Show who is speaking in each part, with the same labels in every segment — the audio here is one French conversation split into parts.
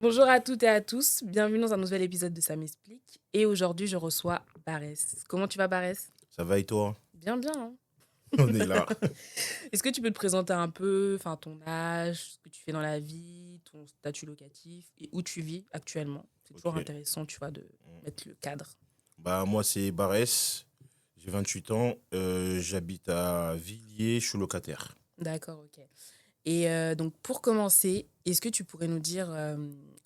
Speaker 1: Bonjour à toutes et à tous, bienvenue dans un nouvel épisode de Ça m'explique. Et aujourd'hui, je reçois Barès. Comment tu vas, Barès?
Speaker 2: Ça va et toi?
Speaker 1: Bien, bien, hein.
Speaker 2: On est là.
Speaker 1: Est-ce que tu peux te présenter un peu, enfin ton âge, ce que tu fais dans la vie, ton statut locatif et où tu vis actuellement? C'est toujours
Speaker 2: Ok.
Speaker 1: intéressant, tu vois, de mettre le cadre.
Speaker 2: Bah, moi, c'est Barès. J'ai 28 ans. J'habite à Villiers. Je suis locataire.
Speaker 1: D'accord, ok. Et donc, pour commencer, est-ce que tu pourrais nous dire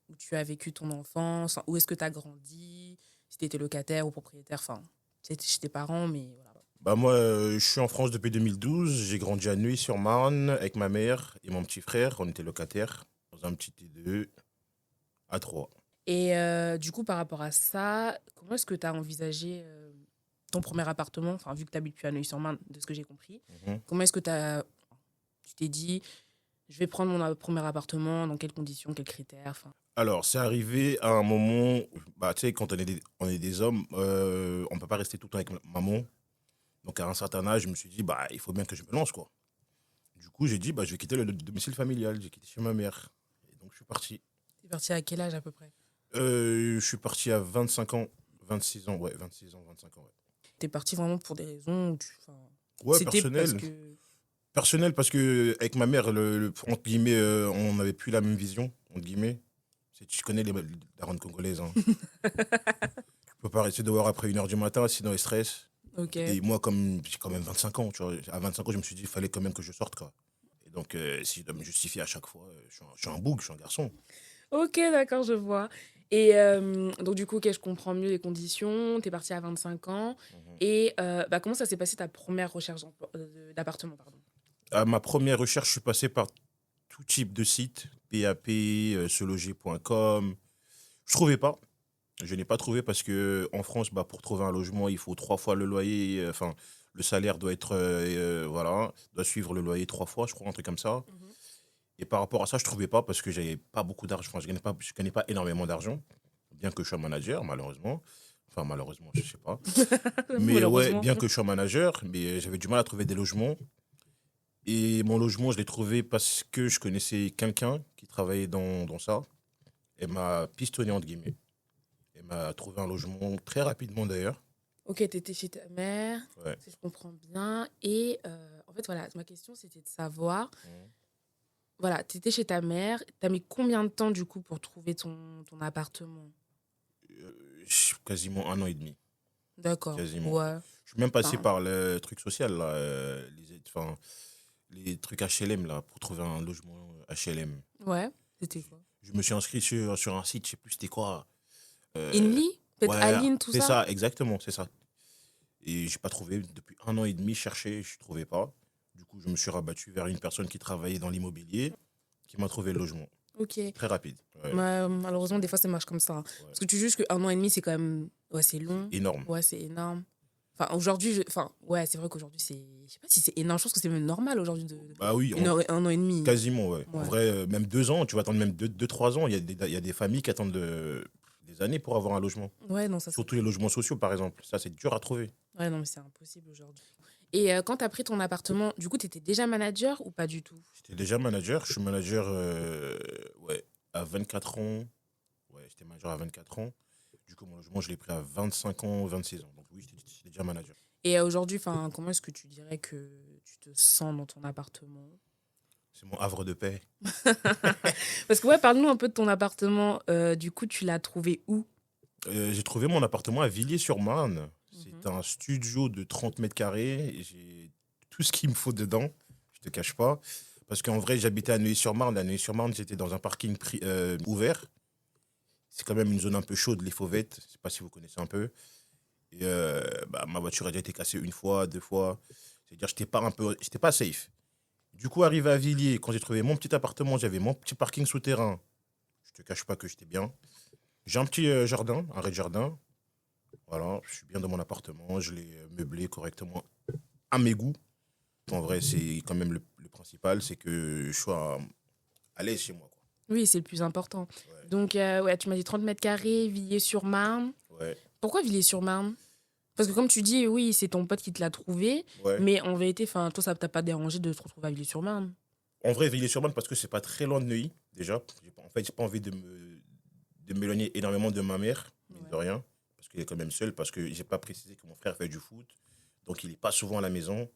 Speaker 1: où tu as vécu ton enfance, où est-ce que tu as grandi, si tu étais locataire ou propriétaire, enfin, c'était chez tes parents, mais voilà.
Speaker 2: Bah, moi, je suis en France depuis 2012. J'ai grandi à Neuilly-sur-Marne avec ma mère et mon petit frère. On était locataires dans un petit T2 à 3.
Speaker 1: Et du coup, par rapport à ça, comment est-ce que tu as envisagé ton premier appartement, enfin, vu que tu habites plus à Neuilly-sur-Marne, de ce que j'ai compris, comment est-ce que tu t'es dit, je vais prendre mon premier appartement, dans quelles conditions, quels critères, enfin.
Speaker 2: Alors, c'est arrivé à un moment, bah, tu sais, quand on est des hommes, on peut pas rester tout le temps avec maman. Donc, à un certain âge, je me suis dit, bah, il faut bien que je me lance, quoi. Du coup, j'ai dit, bah, je vais quitter le domicile familial. J'ai quitté chez ma mère. Et donc, je suis parti.
Speaker 1: T'es parti à quel âge à peu près?
Speaker 2: Je suis parti à 25 ans, 26 ans, ouais, 26 ans, 25 ans, ouais.
Speaker 1: T'es parti vraiment pour des raisons où enfin,
Speaker 2: Ouais,
Speaker 1: c'était parce
Speaker 2: personnel.
Speaker 1: que...
Speaker 2: Personnel parce que avec ma mère, entre guillemets, on n'avait plus la même vision, entre guillemets. Tu connais les darons congolaises, hein. Tu peux pas rester dehors après 1 h du matin, sinon ils stressent.
Speaker 1: Ok.
Speaker 2: Et moi, comme j'ai quand même 25 ans, tu vois, à 25 ans, je me suis dit, il fallait quand même que je sorte, quoi. Et donc, si je dois me justifier à chaque fois, je suis un bouc, je suis un garçon.
Speaker 1: Ok, d'accord, je vois. Et donc, du coup, ok, je comprends mieux les conditions. T'es parti à 25 ans.
Speaker 2: Mhm.
Speaker 1: Et bah, comment ça s'est passé ta première recherche d'appartement, pardon?
Speaker 2: À ma première recherche, je suis passé par tout type de sites, PAP, seloger.com. Je trouvais pas. Je n'ai pas trouvé parce que en France, bah, pour trouver un logement, il faut 3 fois le loyer. Enfin, le salaire doit être, voilà, doit suivre le loyer 3 fois, je crois, un truc comme ça.
Speaker 1: Mhm.
Speaker 2: Et par rapport à ça, je trouvais pas parce que j'avais pas beaucoup d'argent. Enfin, je gagnais pas énormément d'argent, bien que je sois manager, malheureusement. Enfin, malheureusement, je sais pas. Mais ouais,
Speaker 1: Malheureusement.
Speaker 2: bien que je sois manager, mais j'avais du mal à trouver des logements. Et mon logement, je l'ai trouvé parce que je connaissais quelqu'un qui travaillait dans ça. Elle m'a pistonné, entre guillemets. Elle m'a trouvé un logement très rapidement, d'ailleurs.
Speaker 1: Ok, t'étais chez ta mère,
Speaker 2: Ouais.
Speaker 1: si je comprends bien. Et en fait, voilà, ma question, c'était de savoir,
Speaker 2: Mhm.
Speaker 1: voilà, t'étais chez ta mère, t'as mis combien de temps, du coup, pour trouver ton appartement?
Speaker 2: Quasiment 1 an et demi.
Speaker 1: D'accord,
Speaker 2: Quasiment.
Speaker 1: ouais.
Speaker 2: Je suis même passé
Speaker 1: Enfin,
Speaker 2: par le truc social, là, enfin, les trucs HLM, là, pour trouver un logement HLM.
Speaker 1: ouais, c'était
Speaker 2: Je,
Speaker 1: quoi?
Speaker 2: je me suis inscrit sur un site, je sais plus c'était quoi. Euh,
Speaker 1: Inly? Peut-être
Speaker 2: ouais,
Speaker 1: Aline, tout
Speaker 2: c'est
Speaker 1: ça?
Speaker 2: ça, exactement, c'est ça. Et j'ai pas trouvé. Depuis 1 an et demi, je cherchais, je trouvais pas. Du coup, je me suis rabattu vers une personne qui travaillait dans l'immobilier, qui m'a trouvé le logement.
Speaker 1: Ok.
Speaker 2: Très rapide. Ouais,
Speaker 1: Malheureusement, des fois, ça marche comme ça, hein.
Speaker 2: ouais.
Speaker 1: Parce que tu juges qu'un an et demi, c'est quand même... Ouais, c'est
Speaker 2: C'est
Speaker 1: long.
Speaker 2: énorme.
Speaker 1: Ouais, c'est énorme. Enfin, aujourd'hui, enfin, ouais, c'est vrai qu'aujourd'hui, c'est... Je sais pas si c'est énorme. Je pense que c'est même normal aujourd'hui
Speaker 2: Bah oui,
Speaker 1: un an et demi.
Speaker 2: quasiment, ouais. En
Speaker 1: Ouais.
Speaker 2: vrai, même 2 ans, tu vas attendre même 2, 3 ans. Il y a des familles qui attendent des années pour avoir un logement.
Speaker 1: Ouais, non, ça, c'est
Speaker 2: Surtout les logements sociaux, par exemple. Ça, c'est dur à trouver.
Speaker 1: Ouais, non, mais c'est impossible aujourd'hui. Et quand tu as pris ton appartement, du coup, tu étais déjà manager ou pas du tout?
Speaker 2: J'étais déjà manager. Je suis manager, ouais, à 24 ans. Ouais, j'étais manager à 24 ans. Du coup, mon logement, je l'ai pris à 25 ans, 26 ans. Donc oui, j'étais déjà manager.
Speaker 1: Et aujourd'hui, enfin, comment est-ce que tu dirais que tu te sens dans ton appartement?
Speaker 2: C'est mon havre de paix.
Speaker 1: Parce que, ouais, parle-nous un peu de ton appartement. Du coup, tu l'as trouvé où?
Speaker 2: J'ai trouvé mon appartement à Villiers-sur-Marne. C'est
Speaker 1: Mhm.
Speaker 2: un studio de 30 mètres carrés. Et j'ai tout ce qu'il me faut dedans. Je te cache pas. Parce qu'en vrai, j'habitais à Neuilly-sur-Marne. À Neuilly-sur-Marne, j'étais dans un parking ouvert. C'est quand même une zone un peu chaude, les Fauvettes. Je sais pas si vous connaissez un peu. Et bah, ma voiture a déjà été cassée 1 fois, 2 fois. C'est-à-dire, j'étais pas safe. Du coup, arrivé à Villiers, quand j'ai trouvé mon petit appartement, j'avais mon petit parking souterrain. Je te cache pas que j'étais bien. J'ai un petit jardin, un rez-de-jardin. Voilà, je suis bien dans mon appartement, je l'ai meublé correctement à mes goûts. En vrai, c'est quand même le principal, c'est que je sois à l'aise chez moi, quoi.
Speaker 1: Oui, c'est le plus important.
Speaker 2: Ouais,
Speaker 1: Donc, ouais, tu m'as dit 30 mètres carrés, Villiers-sur-Marne.
Speaker 2: ouais,
Speaker 1: Pourquoi Villiers-sur-Marne? Parce que comme tu dis, oui, c'est ton pote qui te l'a trouvé,
Speaker 2: ouais.
Speaker 1: mais en vérité, enfin, toi, ça t'a pas dérangé de te retrouver à Villiers-sur-Marne.
Speaker 2: En vrai, Villiers-sur-Marne, parce que c'est pas très loin de Neuilly, déjà. En fait, j'ai pas envie de m'éloigner énormément de ma mère, mine de
Speaker 1: Ouais.
Speaker 2: rien, parce qu'il est quand même seul, parce que j'ai pas précisé que mon frère fait du foot, donc il est pas souvent à la maison.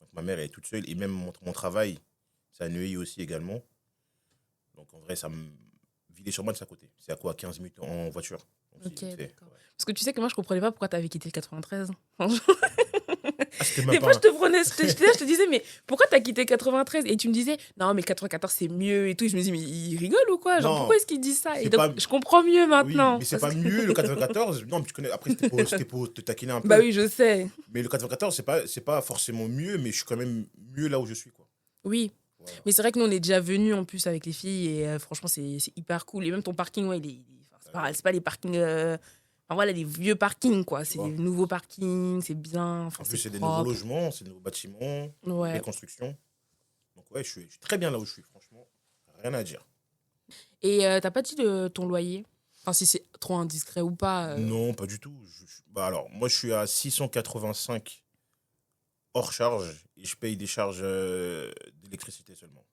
Speaker 2: Donc ma mère elle est toute seule, et même mon travail, c'est à Neuilly aussi également. Donc en vrai, Villers-sur-Marne, c'est à côté. C'est à quoi, 15 minutes en voiture. Donc
Speaker 1: Ok,
Speaker 2: c'est vite fait.
Speaker 1: d'accord.
Speaker 2: Ouais.
Speaker 1: Parce que tu sais que moi, je comprenais pas pourquoi tu avais quitté le 93.
Speaker 2: Ah, c'était même
Speaker 1: Des
Speaker 2: pas
Speaker 1: fois, je te prenais, je te disais, mais pourquoi t'as quitté 93? Et tu me disais, non, mais le 94, c'est mieux et tout. Et je me dis, mais il rigole ou quoi? Genre, pourquoi
Speaker 2: Non,
Speaker 1: est-ce qu'il dit ça? Et
Speaker 2: c'est
Speaker 1: donc,
Speaker 2: pas...
Speaker 1: je comprends mieux
Speaker 2: Oui,
Speaker 1: maintenant.
Speaker 2: mais c'est pas mieux le 94. Non, mais tu connais, après, c'était pour te taquiner un
Speaker 1: Bah
Speaker 2: peu.
Speaker 1: oui, je sais.
Speaker 2: Mais le 94, c'est pas forcément mieux, mais je suis quand même mieux là où je suis, quoi.
Speaker 1: Oui.
Speaker 2: Voilà.
Speaker 1: Mais c'est vrai que nous, on est déjà venus en plus avec les filles et franchement, c'est hyper cool. Et même ton parking, ouais, enfin, c'est pas les parkings. Enfin, voilà, les vieux parkings, quoi.
Speaker 2: Tu
Speaker 1: C'est des
Speaker 2: vois.
Speaker 1: nouveaux parkings, c'est bien, enfin,
Speaker 2: En plus,
Speaker 1: c'est
Speaker 2: c'est des nouveaux
Speaker 1: propre.
Speaker 2: logements, c'est des nouveaux bâtiments,
Speaker 1: Ouais.
Speaker 2: belle construction. Donc ouais, je suis très bien là où je suis, franchement. Rien à dire.
Speaker 1: Et t'as pas dit de ton loyer? Enfin, si c'est trop indiscret ou pas.
Speaker 2: Non, pas du tout. Bah alors, moi, je suis à 685 hors charge et je paye des charges d'électricité seulement.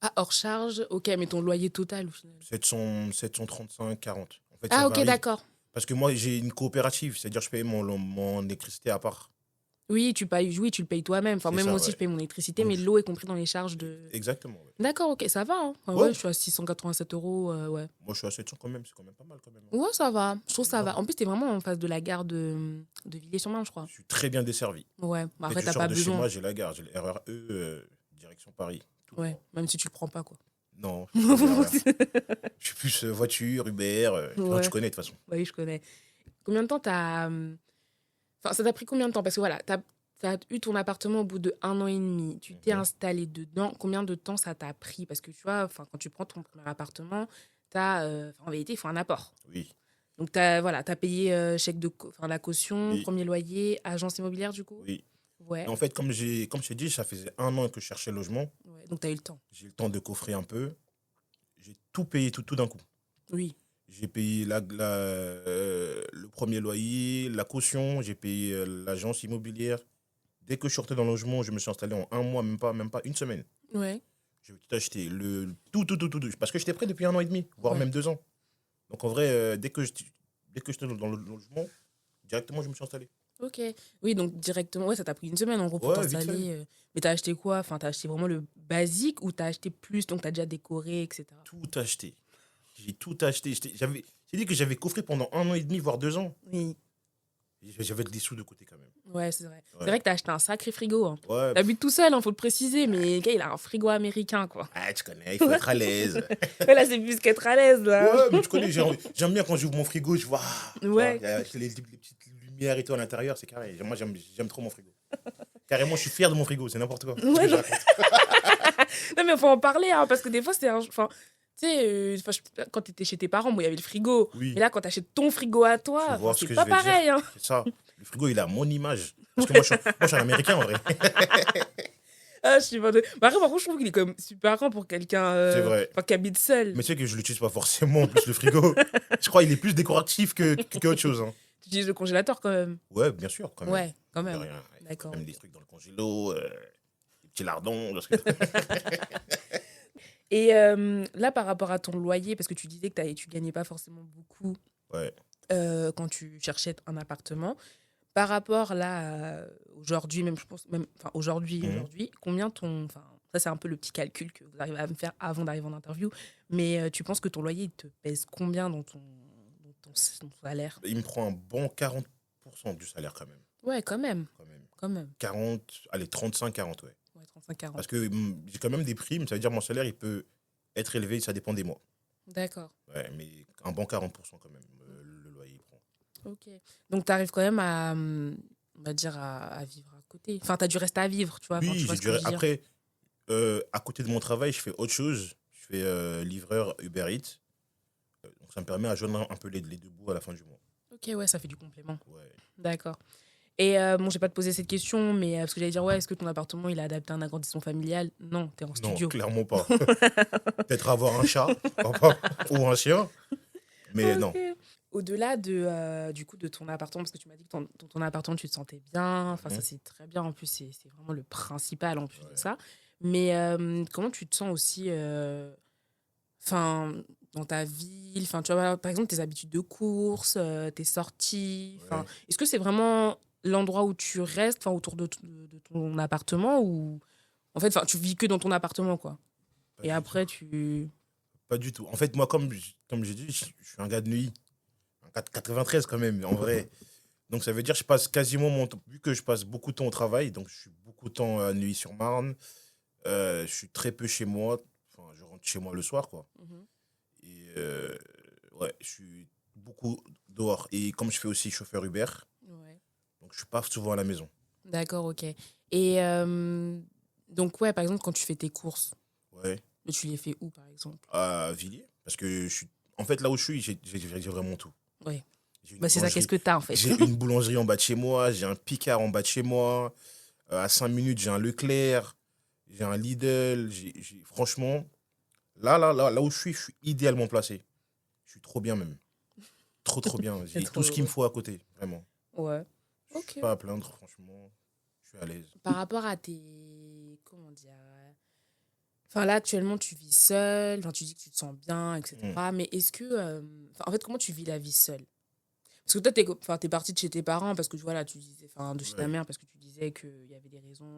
Speaker 1: Ah, hors charge, ok, mais ton loyer total au final.
Speaker 2: 735, 40. En fait, ça
Speaker 1: Ah, ok,
Speaker 2: varie.
Speaker 1: d'accord.
Speaker 2: Parce que moi, j'ai une coopérative, c'est-à-dire je paye mon électricité à part.
Speaker 1: Oui, oui, tu le payes toi-même. Enfin,
Speaker 2: C'est
Speaker 1: même moi
Speaker 2: ça,
Speaker 1: aussi, je
Speaker 2: ouais.
Speaker 1: paye mon électricité,
Speaker 2: Donc,
Speaker 1: mais l'eau est compris dans les charges de.
Speaker 2: exactement, ouais.
Speaker 1: D'accord, ok, ça va. Hein. Ah ouais,
Speaker 2: Ouais,
Speaker 1: je suis à 687 €. Ouais.
Speaker 2: moi, je suis à 700 quand même, c'est quand même pas mal quand même, hein.
Speaker 1: Ouais, ça va. Je trouve
Speaker 2: C'est
Speaker 1: ça
Speaker 2: grave.
Speaker 1: va. En plus, t'es vraiment en face de la gare de Villiers-sur-Marne, je crois.
Speaker 2: Je suis très bien desservi.
Speaker 1: Ouais. Bah,
Speaker 2: Dès
Speaker 1: après,
Speaker 2: que je
Speaker 1: t'as
Speaker 2: sors
Speaker 1: pas
Speaker 2: de chez
Speaker 1: besoin.
Speaker 2: moi, j'ai la gare, j'ai le RER E, direction Paris, tout le
Speaker 1: Ouais.
Speaker 2: temps.
Speaker 1: Même si tu le prends pas, quoi.
Speaker 2: Non, je prends le RER. Je suis plus voiture, Uber. Non, tu
Speaker 1: Ouais.
Speaker 2: connais de toute façon.
Speaker 1: Bah oui, je connais. Combien de temps t'as. Enfin, ça t'a pris combien de temps? Parce que voilà, t'as eu ton appartement au bout de 1 an et demi. Tu t'es
Speaker 2: Mhm.
Speaker 1: installé dedans. Combien de temps ça t'a pris? Parce que tu vois, enfin, quand tu prends ton premier appartement, en vérité, il faut un apport.
Speaker 2: Oui,
Speaker 1: Donc, voilà, t'as payé chèque enfin, la caution,
Speaker 2: oui,
Speaker 1: premier loyer, agence immobilière, du coup?
Speaker 2: oui.
Speaker 1: Ouais.
Speaker 2: Et en fait, comme je t'ai dit, ça faisait 1 an que je cherchais logement.
Speaker 1: Ouais. Donc, t'as eu le temps.
Speaker 2: J'ai eu le temps de coffrer un peu. J'ai tout payé tout d'un coup.
Speaker 1: Oui.
Speaker 2: J'ai payé le premier loyer, la caution, j'ai payé l'agence immobilière. Dès que je sortais dans le logement, je me suis installé en 1 mois, même pas une semaine.
Speaker 1: Ouais.
Speaker 2: J'ai tout acheté, tout. Parce que j'étais prêt depuis 1 an et demi, voire
Speaker 1: Ouais.
Speaker 2: même 2 ans. Donc en vrai, dès que j'étais dans le logement, directement, je me suis installé.
Speaker 1: Ok. Oui, donc directement, ouais, ça t'a pris une semaine en gros pour
Speaker 2: Ouais, vite fait.
Speaker 1: t'installer. Mais t'as acheté quoi? Enfin, t'as acheté vraiment le basique ou t'as acheté plus, donc t'as déjà décoré, etc.
Speaker 2: Tout acheté. J'ai tout acheté. J'ai dit que j'avais coffré pendant 1 an et demi, voire 2 ans.
Speaker 1: Oui.
Speaker 2: J'avais des sous de côté quand même.
Speaker 1: Ouais, c'est vrai. C'est
Speaker 2: Ouais.
Speaker 1: vrai que t'as acheté un sacré frigo. Hein.
Speaker 2: Ouais.
Speaker 1: T'habites tout seul, hein, faut le préciser, mais le gars, il a un frigo américain, quoi.
Speaker 2: Ah, tu connais, il faut être à l'aise.
Speaker 1: Ouais, là, c'est plus qu'être à l'aise, là.
Speaker 2: Ouais, mais tu connais, j'aime bien quand j'ouvre mon frigo, je vois, tu vois,
Speaker 1: Ouais.
Speaker 2: il y a les petites lumières et tout à l'intérieur, c'est carré. Moi, j'aime trop mon frigo. Carrément, je suis fier de mon frigo, c'est n'importe quoi.
Speaker 1: Ouais,
Speaker 2: Qu'est-ce que je
Speaker 1: non.
Speaker 2: raconte.
Speaker 1: Non, mais faut en parler, hein, parce que des fois, c'est un. Enfin, tu sais, quand t'étais chez tes parents, bon, il y avait le frigo.
Speaker 2: Oui,
Speaker 1: Mais là, quand t'achètes ton frigo à toi,
Speaker 2: tu
Speaker 1: enfin,
Speaker 2: vois ce
Speaker 1: c'est
Speaker 2: que je
Speaker 1: pas
Speaker 2: vais dire.
Speaker 1: pareil, hein.
Speaker 2: C'est ça. Le frigo, il a mon image. Parce que moi, je suis un Américain en vrai.
Speaker 1: Ah, je suis pas de... Bah, après, par contre, je trouve qu'il est quand même super grand pour quelqu'un
Speaker 2: C'est vrai.
Speaker 1: qui habite seul.
Speaker 2: Mais tu sais que je l'utilise pas forcément, en plus, le frigo. Je crois qu'il est plus décoratif qu'autre chose, hein.
Speaker 1: Tu utilises le congélateur quand même.
Speaker 2: Ouais, bien sûr, quand même.
Speaker 1: Ouais, quand
Speaker 2: De
Speaker 1: même.
Speaker 2: rien. Il faut
Speaker 1: D'accord.
Speaker 2: quand même des trucs dans le congélo, des petits lardons.
Speaker 1: Et là, par rapport à ton loyer, parce que tu disais que tu gagnais pas forcément beaucoup
Speaker 2: Ouais.
Speaker 1: quand tu cherchais un appartement, par rapport là aujourd'hui, même je pense, même, enfin aujourd'hui, combien ton, enfin ça c'est un peu le petit calcul que vous arrivez à me faire avant d'arriver en interview, mais tu penses que ton loyer il te pèse combien dans ton salaire?
Speaker 2: Il me prend un bon 40% du salaire quand même.
Speaker 1: Ouais, quand même,
Speaker 2: Quand même.
Speaker 1: quand même.
Speaker 2: 40, allez, 35, 40, ouais.
Speaker 1: Ouais, 35-40.
Speaker 2: Parce que j'ai quand même des primes, ça veut dire mon salaire, il peut être élevé, ça dépend des mois.
Speaker 1: D'accord.
Speaker 2: Ouais, mais un bon 40% quand même, le loyer, il prend.
Speaker 1: Ok. Donc tu arrives quand même à, on va dire, à vivre à côté. Enfin, tu as du reste à vivre, tu vois. Enfin,
Speaker 2: Oui,
Speaker 1: tu vois ce que je veux dire.
Speaker 2: après, à côté de mon travail, je fais autre chose. Je fais livreur Uber Eats. Donc ça me permet à joindre un peu les deux bouts à la fin du mois.
Speaker 1: Ok, ouais, ça fait du complément.
Speaker 2: Ouais.
Speaker 1: D'accord. Et bon, je vais pas te poser cette question, mais parce que j'allais dire, ouais, est-ce que ton appartement, il est adapté à un agrandissement familial? Non, t'es en
Speaker 2: Non,
Speaker 1: studio.
Speaker 2: clairement pas. Peut-être avoir un chat ou un chien, mais non.
Speaker 1: Ok. Au-delà du coup, de ton appartement, parce que tu m'as dit que dans ton appartement, tu te sentais bien. Enfin, ça, c'est très bien. En plus, c'est vraiment le principal en plus de ça. Mais comment tu te sens aussi, enfin, dans ta ville? Enfin, tu vois, par exemple, tes habitudes de course, tes sorties. Enfin,
Speaker 2: Ouais.
Speaker 1: est-ce que c'est vraiment l'endroit où tu restes, enfin, autour de ton appartement ou en fait, enfin, tu vis que dans ton appartement, quoi.
Speaker 2: Pas
Speaker 1: Et
Speaker 2: du tout.
Speaker 1: après, tu...
Speaker 2: Pas du tout. En fait, moi, comme j'ai dit, je suis un gars de Neuilly. Un 93 quand même, en vrai. Donc ça veut dire que je passe quasiment mon temps, vu que je passe beaucoup de temps au travail, donc je suis beaucoup de temps à Neuilly-sur-Marne. Je suis très peu chez moi. Enfin, je rentre chez moi le soir, quoi.
Speaker 1: Mhm.
Speaker 2: Et ouais, je suis beaucoup dehors. Et comme je fais aussi chauffeur Uber,
Speaker 1: Ouais.
Speaker 2: donc je suis pas souvent à la maison.
Speaker 1: D'accord, ok. Et donc, ouais, par exemple, quand tu fais tes courses,
Speaker 2: Ouais,
Speaker 1: tu les fais où, par exemple?
Speaker 2: à Villiers. Parce que je suis. En fait, là où je suis, j'ai vraiment tout.
Speaker 1: Ouais.
Speaker 2: J'ai une
Speaker 1: Bah, c'est ça, qu'est-ce
Speaker 2: boulangerie.
Speaker 1: que t'as, en fait?
Speaker 2: J'ai une boulangerie en bas de chez moi, j'ai un Picard en bas de chez moi. À 5 minutes, j'ai un Leclerc, j'ai un Lidl. Franchement, là où je suis idéalement placé. Je suis trop bien même. Trop, trop bien.
Speaker 1: C'est
Speaker 2: J'ai
Speaker 1: trop
Speaker 2: tout ce qu'il me
Speaker 1: heureux.
Speaker 2: faut à côté, vraiment.
Speaker 1: Ouais.
Speaker 2: Je suis
Speaker 1: Ok.
Speaker 2: pas à plaindre, franchement. Je suis à l'aise.
Speaker 1: Par rapport à tes... Comment dire? Enfin, là, actuellement, tu vis seule. Enfin, tu dis que tu te sens bien,
Speaker 2: Mm,
Speaker 1: etc. Mais est-ce que... enfin, en fait, comment tu vis la vie seule? Parce que toi, enfin, t'es partie de chez tes parents parce que, voilà, tu disais... Enfin, de chez ta
Speaker 2: ouais.
Speaker 1: mère parce que tu disais qu'il y avait des raisons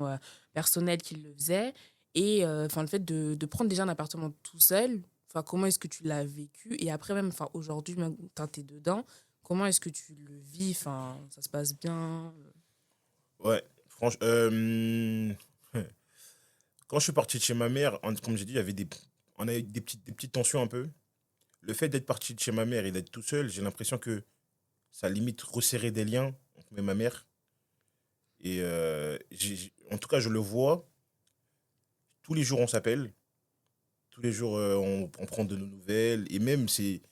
Speaker 1: personnelles qui le faisaient. Et, enfin, le fait de prendre déjà un appartement tout seul, enfin, comment est-ce que tu l'as vécu? Et après, même, enfin, aujourd'hui, même quand t'es dedans, comment est-ce que tu le vis? Enfin, ça se passe bien?
Speaker 2: Ouais. Franchement, quand je suis parti de chez ma mère, comme j'ai dit, on a eu des petites tensions un peu. Le fait d'être parti de chez ma mère et d'être tout seul, j'ai l'impression que ça a limite resserré des liens entre moi et ma mère. Et en tout cas, je le vois. Tous les jours, on s'appelle. Tous les jours, on prend de nos nouvelles. Et même, c'est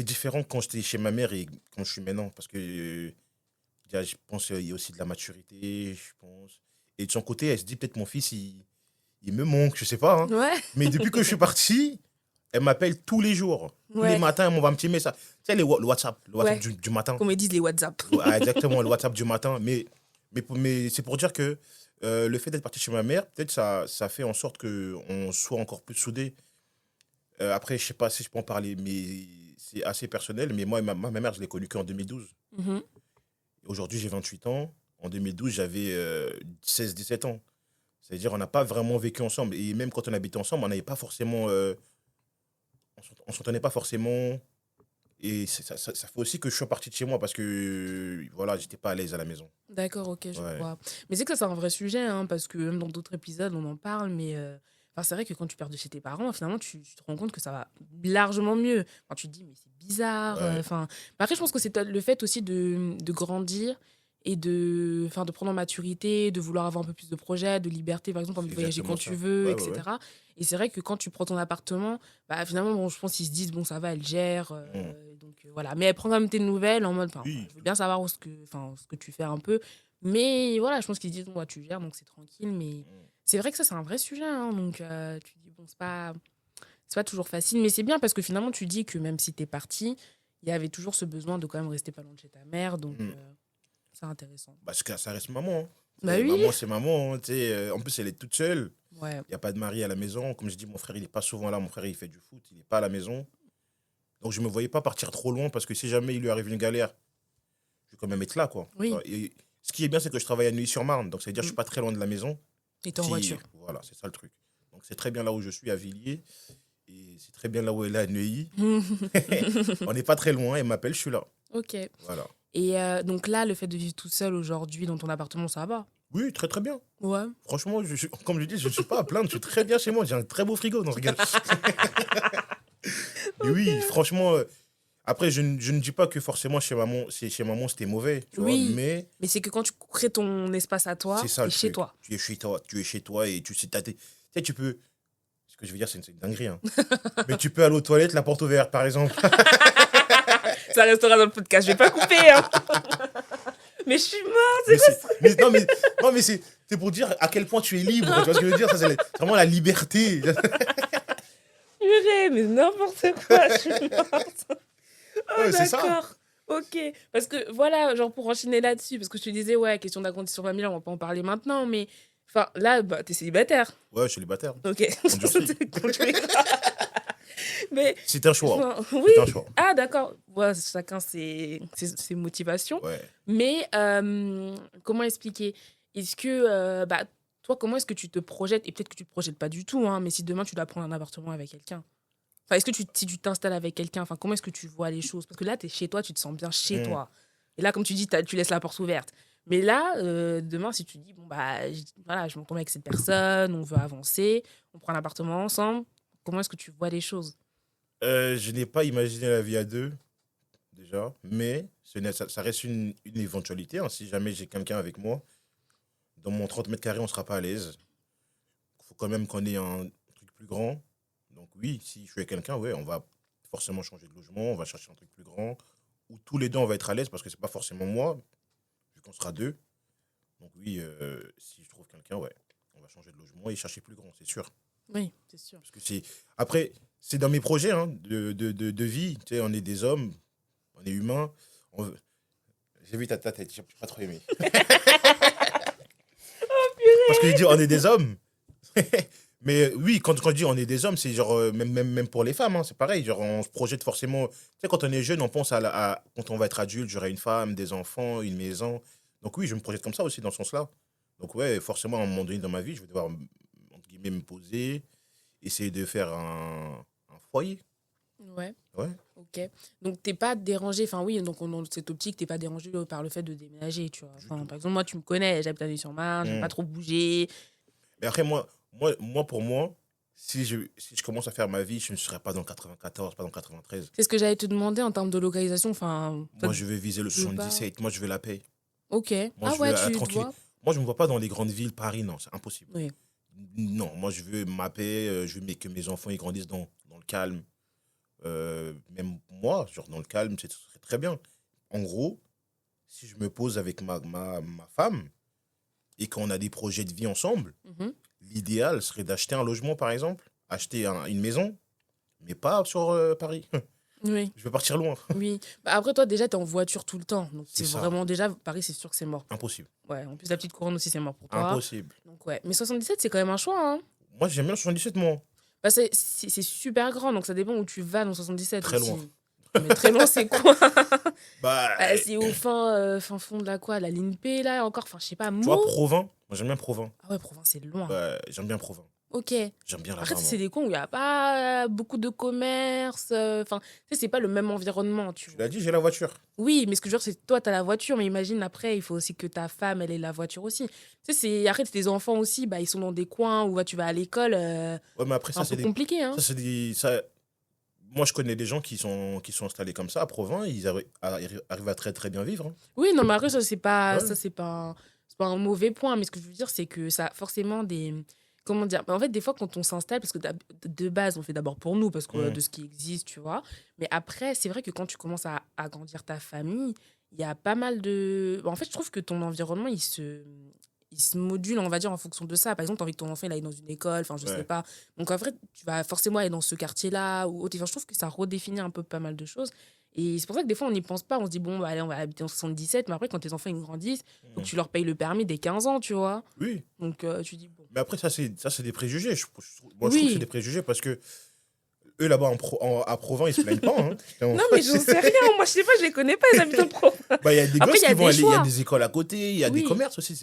Speaker 2: différent quand j'étais chez ma mère et quand je suis maintenant. Parce que, déjà, je pense qu'il y a aussi de la maturité, je pense. Et de son côté, elle se dit peut-être mon fils, il me manque, je sais pas, hein.
Speaker 1: Ouais,
Speaker 2: Mais depuis que je suis parti, elle m'appelle tous les jours. Tous les
Speaker 1: ouais,
Speaker 2: matins, elle m'envoie un petit message. Tu sais, le WhatsApp
Speaker 1: ouais.
Speaker 2: du matin.
Speaker 1: Comme ils disent les WhatsApp.
Speaker 2: Ouais, exactement, le WhatsApp du matin. Mais c'est pour dire que le fait d'être parti chez ma mère, peut-être ça fait en sorte qu'on soit encore plus soudés. Après, je sais pas si je peux en parler, mais c'est assez personnel. Mais moi, ma mère, je l'ai connue qu'en 2012.
Speaker 1: Mhm.
Speaker 2: Aujourd'hui, j'ai 28 ans. En 2012, j'avais 16-17 ans. C'est-à-dire, on n'a pas vraiment vécu ensemble. Et même quand on habitait ensemble, on n'avait pas forcément. On s'entendait pas forcément. Et ça fait aussi que je suis parti de chez moi parce que, voilà, j'étais pas à l'aise à la maison.
Speaker 1: D'accord, ok, je
Speaker 2: Ouais.
Speaker 1: vois. Mais c'est que ça, c'est un vrai sujet, hein, parce que même dans d'autres épisodes, on en parle, mais enfin, c'est vrai que quand tu pars de chez tes parents, finalement, tu te rends compte que ça va largement mieux. Enfin, tu te dis, mais c'est bizarre.
Speaker 2: Ouais.
Speaker 1: Enfin, mais après, je pense que c'est le fait aussi de grandir et enfin, de prendre en maturité, de vouloir avoir un peu plus de projets, de liberté, par exemple, envie
Speaker 2: C'est
Speaker 1: de voyager quand
Speaker 2: exactement
Speaker 1: tu
Speaker 2: ça.
Speaker 1: veux,
Speaker 2: Ouais, ouais, ouais.
Speaker 1: etc. Et c'est vrai que quand tu prends ton appartement, bah, finalement, bon, je pense qu'ils se disent, bon, ça va, elle gère.
Speaker 2: Mm.
Speaker 1: Donc, voilà. Mais elle prend quand même tes nouvelles en mode, enfin,
Speaker 2: Oui,
Speaker 1: je veux bien savoir enfin, ce que tu fais un peu. Mais voilà, je pense qu'ils se disent, bon, bah, tu gères, donc c'est tranquille. Mais
Speaker 2: mm,
Speaker 1: c'est vrai que ça, c'est un vrai sujet. Hein, donc, tu dis, bon, c'est pas toujours facile. Mais c'est bien parce que finalement, tu dis que même si t'es parti, il y avait toujours ce besoin de quand même rester pas loin de chez ta mère. Donc,
Speaker 2: mm.
Speaker 1: c'est intéressant.
Speaker 2: Parce que ça reste maman, hein.
Speaker 1: Bah oui.
Speaker 2: Maman, c'est maman, hein, tu sais, en plus, elle est toute seule.
Speaker 1: Ouais.
Speaker 2: Il n'y a pas de mari à la maison. Comme je dis, mon frère, il n'est pas souvent là. Mon frère, il fait du foot. Il n'est pas à la maison. Donc, je ne me voyais pas partir trop loin parce que si jamais il lui arrive une galère, je vais quand même être là, quoi. Tu
Speaker 1: Oui.
Speaker 2: vois. Et ce qui est bien, c'est que je travaille à Neuilly-sur-Marne. Donc, ça veut dire que je
Speaker 1: Mm.
Speaker 2: suis pas très loin de la maison.
Speaker 1: Et t'es en
Speaker 2: Si,
Speaker 1: voiture.
Speaker 2: voilà, c'est ça le truc. Donc, c'est très bien là où je suis, à Villiers. Et c'est très bien là où elle est, à Neuilly. On n'est pas très loin. Elle m'appelle, je suis là.
Speaker 1: Ok.
Speaker 2: Voilà.
Speaker 1: Et donc là, le fait de vivre tout seul aujourd'hui dans ton appartement, ça va?
Speaker 2: Oui, très très bien.
Speaker 1: Ouais.
Speaker 2: Franchement, comme je dis, je ne suis pas à plaindre. Je suis très bien chez moi. J'ai un très beau frigo. Non, je rigole. Mais oui,
Speaker 1: Ok.
Speaker 2: franchement, après, je ne dis pas que forcément chez maman c'était mauvais, tu vois,
Speaker 1: Oui.
Speaker 2: mais
Speaker 1: Mais c'est que quand tu crées ton espace à
Speaker 2: c'est
Speaker 1: toi,
Speaker 2: ça
Speaker 1: t'es
Speaker 2: le
Speaker 1: chez
Speaker 2: truc.
Speaker 1: toi.
Speaker 2: Tu es chez toi et tu sais, tu sais, tu peux. Ce que je veux dire, c'est une dinguerie, hein. Mais tu peux aller aux toilettes, la porte ouverte, par exemple.
Speaker 1: Ça restera dans le podcast, je vais pas couper, hein. Mais je suis morte.
Speaker 2: Non, mais c'est pour dire à quel point tu es libre. Tu vois ce que je veux dire? Ça, c'est vraiment la liberté.
Speaker 1: Purée, mais n'importe quoi, je suis morte. Oh,
Speaker 2: Ouais, c'est ça.
Speaker 1: d'accord. Ok. Parce que voilà, genre pour enchaîner là-dessus, parce que je te disais, ouais, question d'agrandissement familial, on va pas en parler maintenant, mais enfin, là, bah, t'es célibataire.
Speaker 2: Ouais, je suis célibataire.
Speaker 1: Ok.
Speaker 2: Endurci.
Speaker 1: C'était conduire. Mais,
Speaker 2: C'est un choix.
Speaker 1: enfin, oui.
Speaker 2: C'est un choix.
Speaker 1: Ah, d'accord. Ouais, chacun ses motivations.
Speaker 2: Ouais.
Speaker 1: Mais comment expliquer? Est-ce que, bah, toi, comment est-ce que tu te projettes? Et peut-être que tu te projettes pas du tout, hein, mais si demain tu dois prendre un appartement avec quelqu'un. Enfin, est-ce que si tu t'installes avec quelqu'un, enfin, comment est-ce que tu vois les choses? Parce que là, tu es chez toi, tu te sens bien chez
Speaker 2: Mm.
Speaker 1: toi. Et là, comme tu dis, tu laisses la porte ouverte. Mais là, demain, si tu dis, bon, bah, voilà, je m'entends avec cette personne, on veut avancer, on prend un appartement ensemble, comment est-ce que tu vois les choses?
Speaker 2: Je n'ai pas imaginé la vie à deux, déjà, mais ça reste une éventualité, hein. Si jamais j'ai quelqu'un avec moi, dans mon 30 mètres carrés, on ne sera pas à l'aise. Il faut quand même qu'on ait un truc plus grand. Donc oui, si je suis avec quelqu'un, ouais, on va forcément changer de logement, on va chercher un truc plus grand, où tous les deux, on va être à l'aise, parce que c'est pas forcément moi, vu qu'on sera deux. Donc oui, si je trouve quelqu'un, ouais, on va changer de logement et chercher plus grand, c'est sûr.
Speaker 1: Oui, c'est sûr.
Speaker 2: Parce que c'est... Après, c'est dans mes projets, hein, de vie. Tu sais, on est des hommes, on est humains. On veut- J'ai vu ta tête, j'ai pas trop aimé. Parce que j'ai dit on est des hommes. Mais oui, quand je dis on est des hommes, c'est genre, même pour les femmes, hein, c'est pareil. Genre, on se projette forcément. Tu sais, quand on est jeune, on pense quand on va être adulte, j'aurai une femme, des enfants, une maison. Donc oui, je me projette comme ça aussi, dans ce sens-là. Donc ouais, forcément, à un moment donné dans ma vie, je vais devoir, entre guillemets, me poser, essayer de faire un foyer.
Speaker 1: Ouais,
Speaker 2: Ouais.
Speaker 1: ok. Donc, t'es pas dérangé, enfin oui, donc dans cette optique, t'es pas dérangé par le fait de déménager, tu vois.
Speaker 2: Du
Speaker 1: Enfin,
Speaker 2: tout.
Speaker 1: par exemple, moi, tu me connais, j'habite à Neuilly-sur-Marne, j'aime pas
Speaker 2: Hmm.
Speaker 1: trop bouger.
Speaker 2: Mais après, pour moi, si je commence à faire ma vie, je ne serai pas dans le 94, pas dans le 93.
Speaker 1: C'est ce que j'allais te demander en termes de localisation, enfin, ça
Speaker 2: Moi, je vais viser le
Speaker 1: te va.
Speaker 2: 77. Moi, je veux la paix.
Speaker 1: Ok.
Speaker 2: Moi,
Speaker 1: Ah
Speaker 2: je veux
Speaker 1: ouais,
Speaker 2: la
Speaker 1: tu te
Speaker 2: tranquillité.
Speaker 1: vois?
Speaker 2: Moi, je ne me vois pas dans les grandes villes, Paris, non, c'est impossible.
Speaker 1: Oui.
Speaker 2: Non, moi, je veux ma paix, je veux que mes enfants ils grandissent dans le calme. Même moi, genre dans le calme, ce serait très bien. En gros, si je me pose avec ma femme et qu'on a des projets de vie ensemble,
Speaker 1: Mhm.
Speaker 2: l'idéal serait d'acheter un logement, par exemple, acheter une maison, mais pas sur Paris.
Speaker 1: Oui,
Speaker 2: Je veux partir loin.
Speaker 1: oui. Bah, après, toi, déjà, t'es en voiture tout le temps. Donc,
Speaker 2: C'est
Speaker 1: c'est
Speaker 2: ça.
Speaker 1: vraiment, déjà, Paris, c'est sûr que c'est mort.
Speaker 2: Impossible.
Speaker 1: Ouais, en plus, la petite couronne aussi, c'est mort pour toi.
Speaker 2: Impossible.
Speaker 1: Donc, ouais. Mais 77, c'est quand même un choix, hein.
Speaker 2: Moi, j'aime bien le 77, moi.
Speaker 1: Bah, c'est super grand, donc ça dépend où tu vas dans 77
Speaker 2: Très
Speaker 1: aussi.
Speaker 2: loin.
Speaker 1: Mais très loin, c'est quoi?
Speaker 2: Bah,
Speaker 1: Bah, c'est au fin fond de la quoi? La ligne P, là, encore. Enfin, je sais pas,
Speaker 2: tu vois,
Speaker 1: Meaux?
Speaker 2: Provins. Moi, j'aime bien Provins.
Speaker 1: Ah ouais, Provence, c'est loin.
Speaker 2: Ouais, j'aime bien Provins.
Speaker 1: Ok.
Speaker 2: J'aime bien
Speaker 1: Après,
Speaker 2: là-bas, moi.
Speaker 1: c'est des coins où il n'y a pas beaucoup de commerce. Enfin, tu sais, c'est pas le même environnement, tu
Speaker 2: Tu
Speaker 1: vois.
Speaker 2: l'as dit, j'ai la voiture.
Speaker 1: Oui, mais ce que je veux dire, c'est toi, tu as la voiture, mais imagine après, il faut aussi que ta femme, elle ait la voiture aussi. Tu sais, après, tes enfants aussi, bah, ils sont dans des coins où bah, tu vas à l'école.
Speaker 2: Ouais, mais après,
Speaker 1: C'est un peu compliqué, hein.
Speaker 2: ça, c'est des. Moi, je connais des gens qui sont installés comme ça à Provins. Ils arrivent à très, très bien vivre, hein.
Speaker 1: Oui, non, mais après,
Speaker 2: Ouais.
Speaker 1: c'est pas un mauvais point. Mais ce que je veux dire, c'est que ça a forcément des. Comment dire? Bah, en fait, des fois, quand on s'installe, parce que de base, on fait d'abord pour nous, parce que
Speaker 2: Mm.
Speaker 1: de ce qui existe, tu vois. Mais après, c'est vrai que quand tu commences à agrandir ta famille, il y a pas mal de. Bah, en fait, je trouve que ton environnement, il se module, on va dire, en fonction de ça. Par exemple, tu as envie que ton enfant il aille dans une école, enfin, je sais
Speaker 2: Ouais.
Speaker 1: pas. Donc, en fait, tu vas forcément aller dans ce quartier-là ou autre. Enfin, je trouve que ça redéfinit un peu pas mal de choses. Et c'est pour ça que des fois, on n'y pense pas. On se dit, bon, bah, allez, on va habiter en 77. Mais après, quand tes enfants ils grandissent, faut que
Speaker 2: Mm.
Speaker 1: tu leur payes le permis dès 15 ans, tu vois.
Speaker 2: Oui.
Speaker 1: Donc, tu dis, bon.
Speaker 2: Mais après, ça, c'est des préjugés. Moi, je trouve que c'est
Speaker 1: Oui.
Speaker 2: des préjugés parce que eux, là-bas, à Provins, ils se plaignent pas, hein.
Speaker 1: Non, mais j'en sais rien. Moi, je sais pas, je les connais pas, les habitants de Provence.
Speaker 2: Bah, il y a des
Speaker 1: Après,
Speaker 2: gosses
Speaker 1: il y
Speaker 2: qui
Speaker 1: a
Speaker 2: vont
Speaker 1: des
Speaker 2: aller, il y a
Speaker 1: choix.
Speaker 2: des écoles à côté, il y a des
Speaker 1: Oui.
Speaker 2: commerces aussi.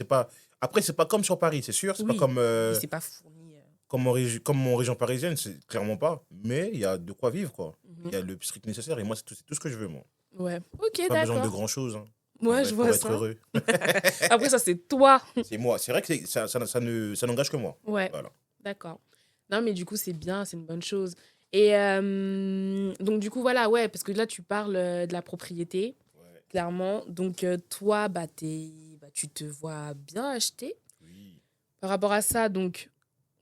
Speaker 2: Après, c'est pas comme sur Paris, c'est sûr. C'est pas
Speaker 1: Oui.
Speaker 2: comme,
Speaker 1: Oui, c'est pas fourni.
Speaker 2: comme en région parisienne, c'est clairement pas. Mais il y a de quoi vivre, quoi. Il
Speaker 1: Mhm.
Speaker 2: y a le strict nécessaire. Et moi, c'est tout ce que je veux, moi.
Speaker 1: Ouais. Ok,
Speaker 2: Pas besoin de
Speaker 1: d'accord.
Speaker 2: grand-chose, hein,
Speaker 1: Ouais, je
Speaker 2: pour
Speaker 1: vois
Speaker 2: être
Speaker 1: ça.
Speaker 2: heureux.
Speaker 1: Après, ça, c'est toi.
Speaker 2: C'est moi. C'est vrai que ça n'engage que moi.
Speaker 1: Ouais,
Speaker 2: Voilà.
Speaker 1: d'accord. Non, mais du coup, c'est bien, c'est une bonne chose. Et donc, du coup, voilà, ouais, parce que là, tu parles de la propriété,
Speaker 2: Ouais.
Speaker 1: clairement. Donc, toi, bah, tu te vois bien acheter.
Speaker 2: Oui.
Speaker 1: Par rapport à ça, donc,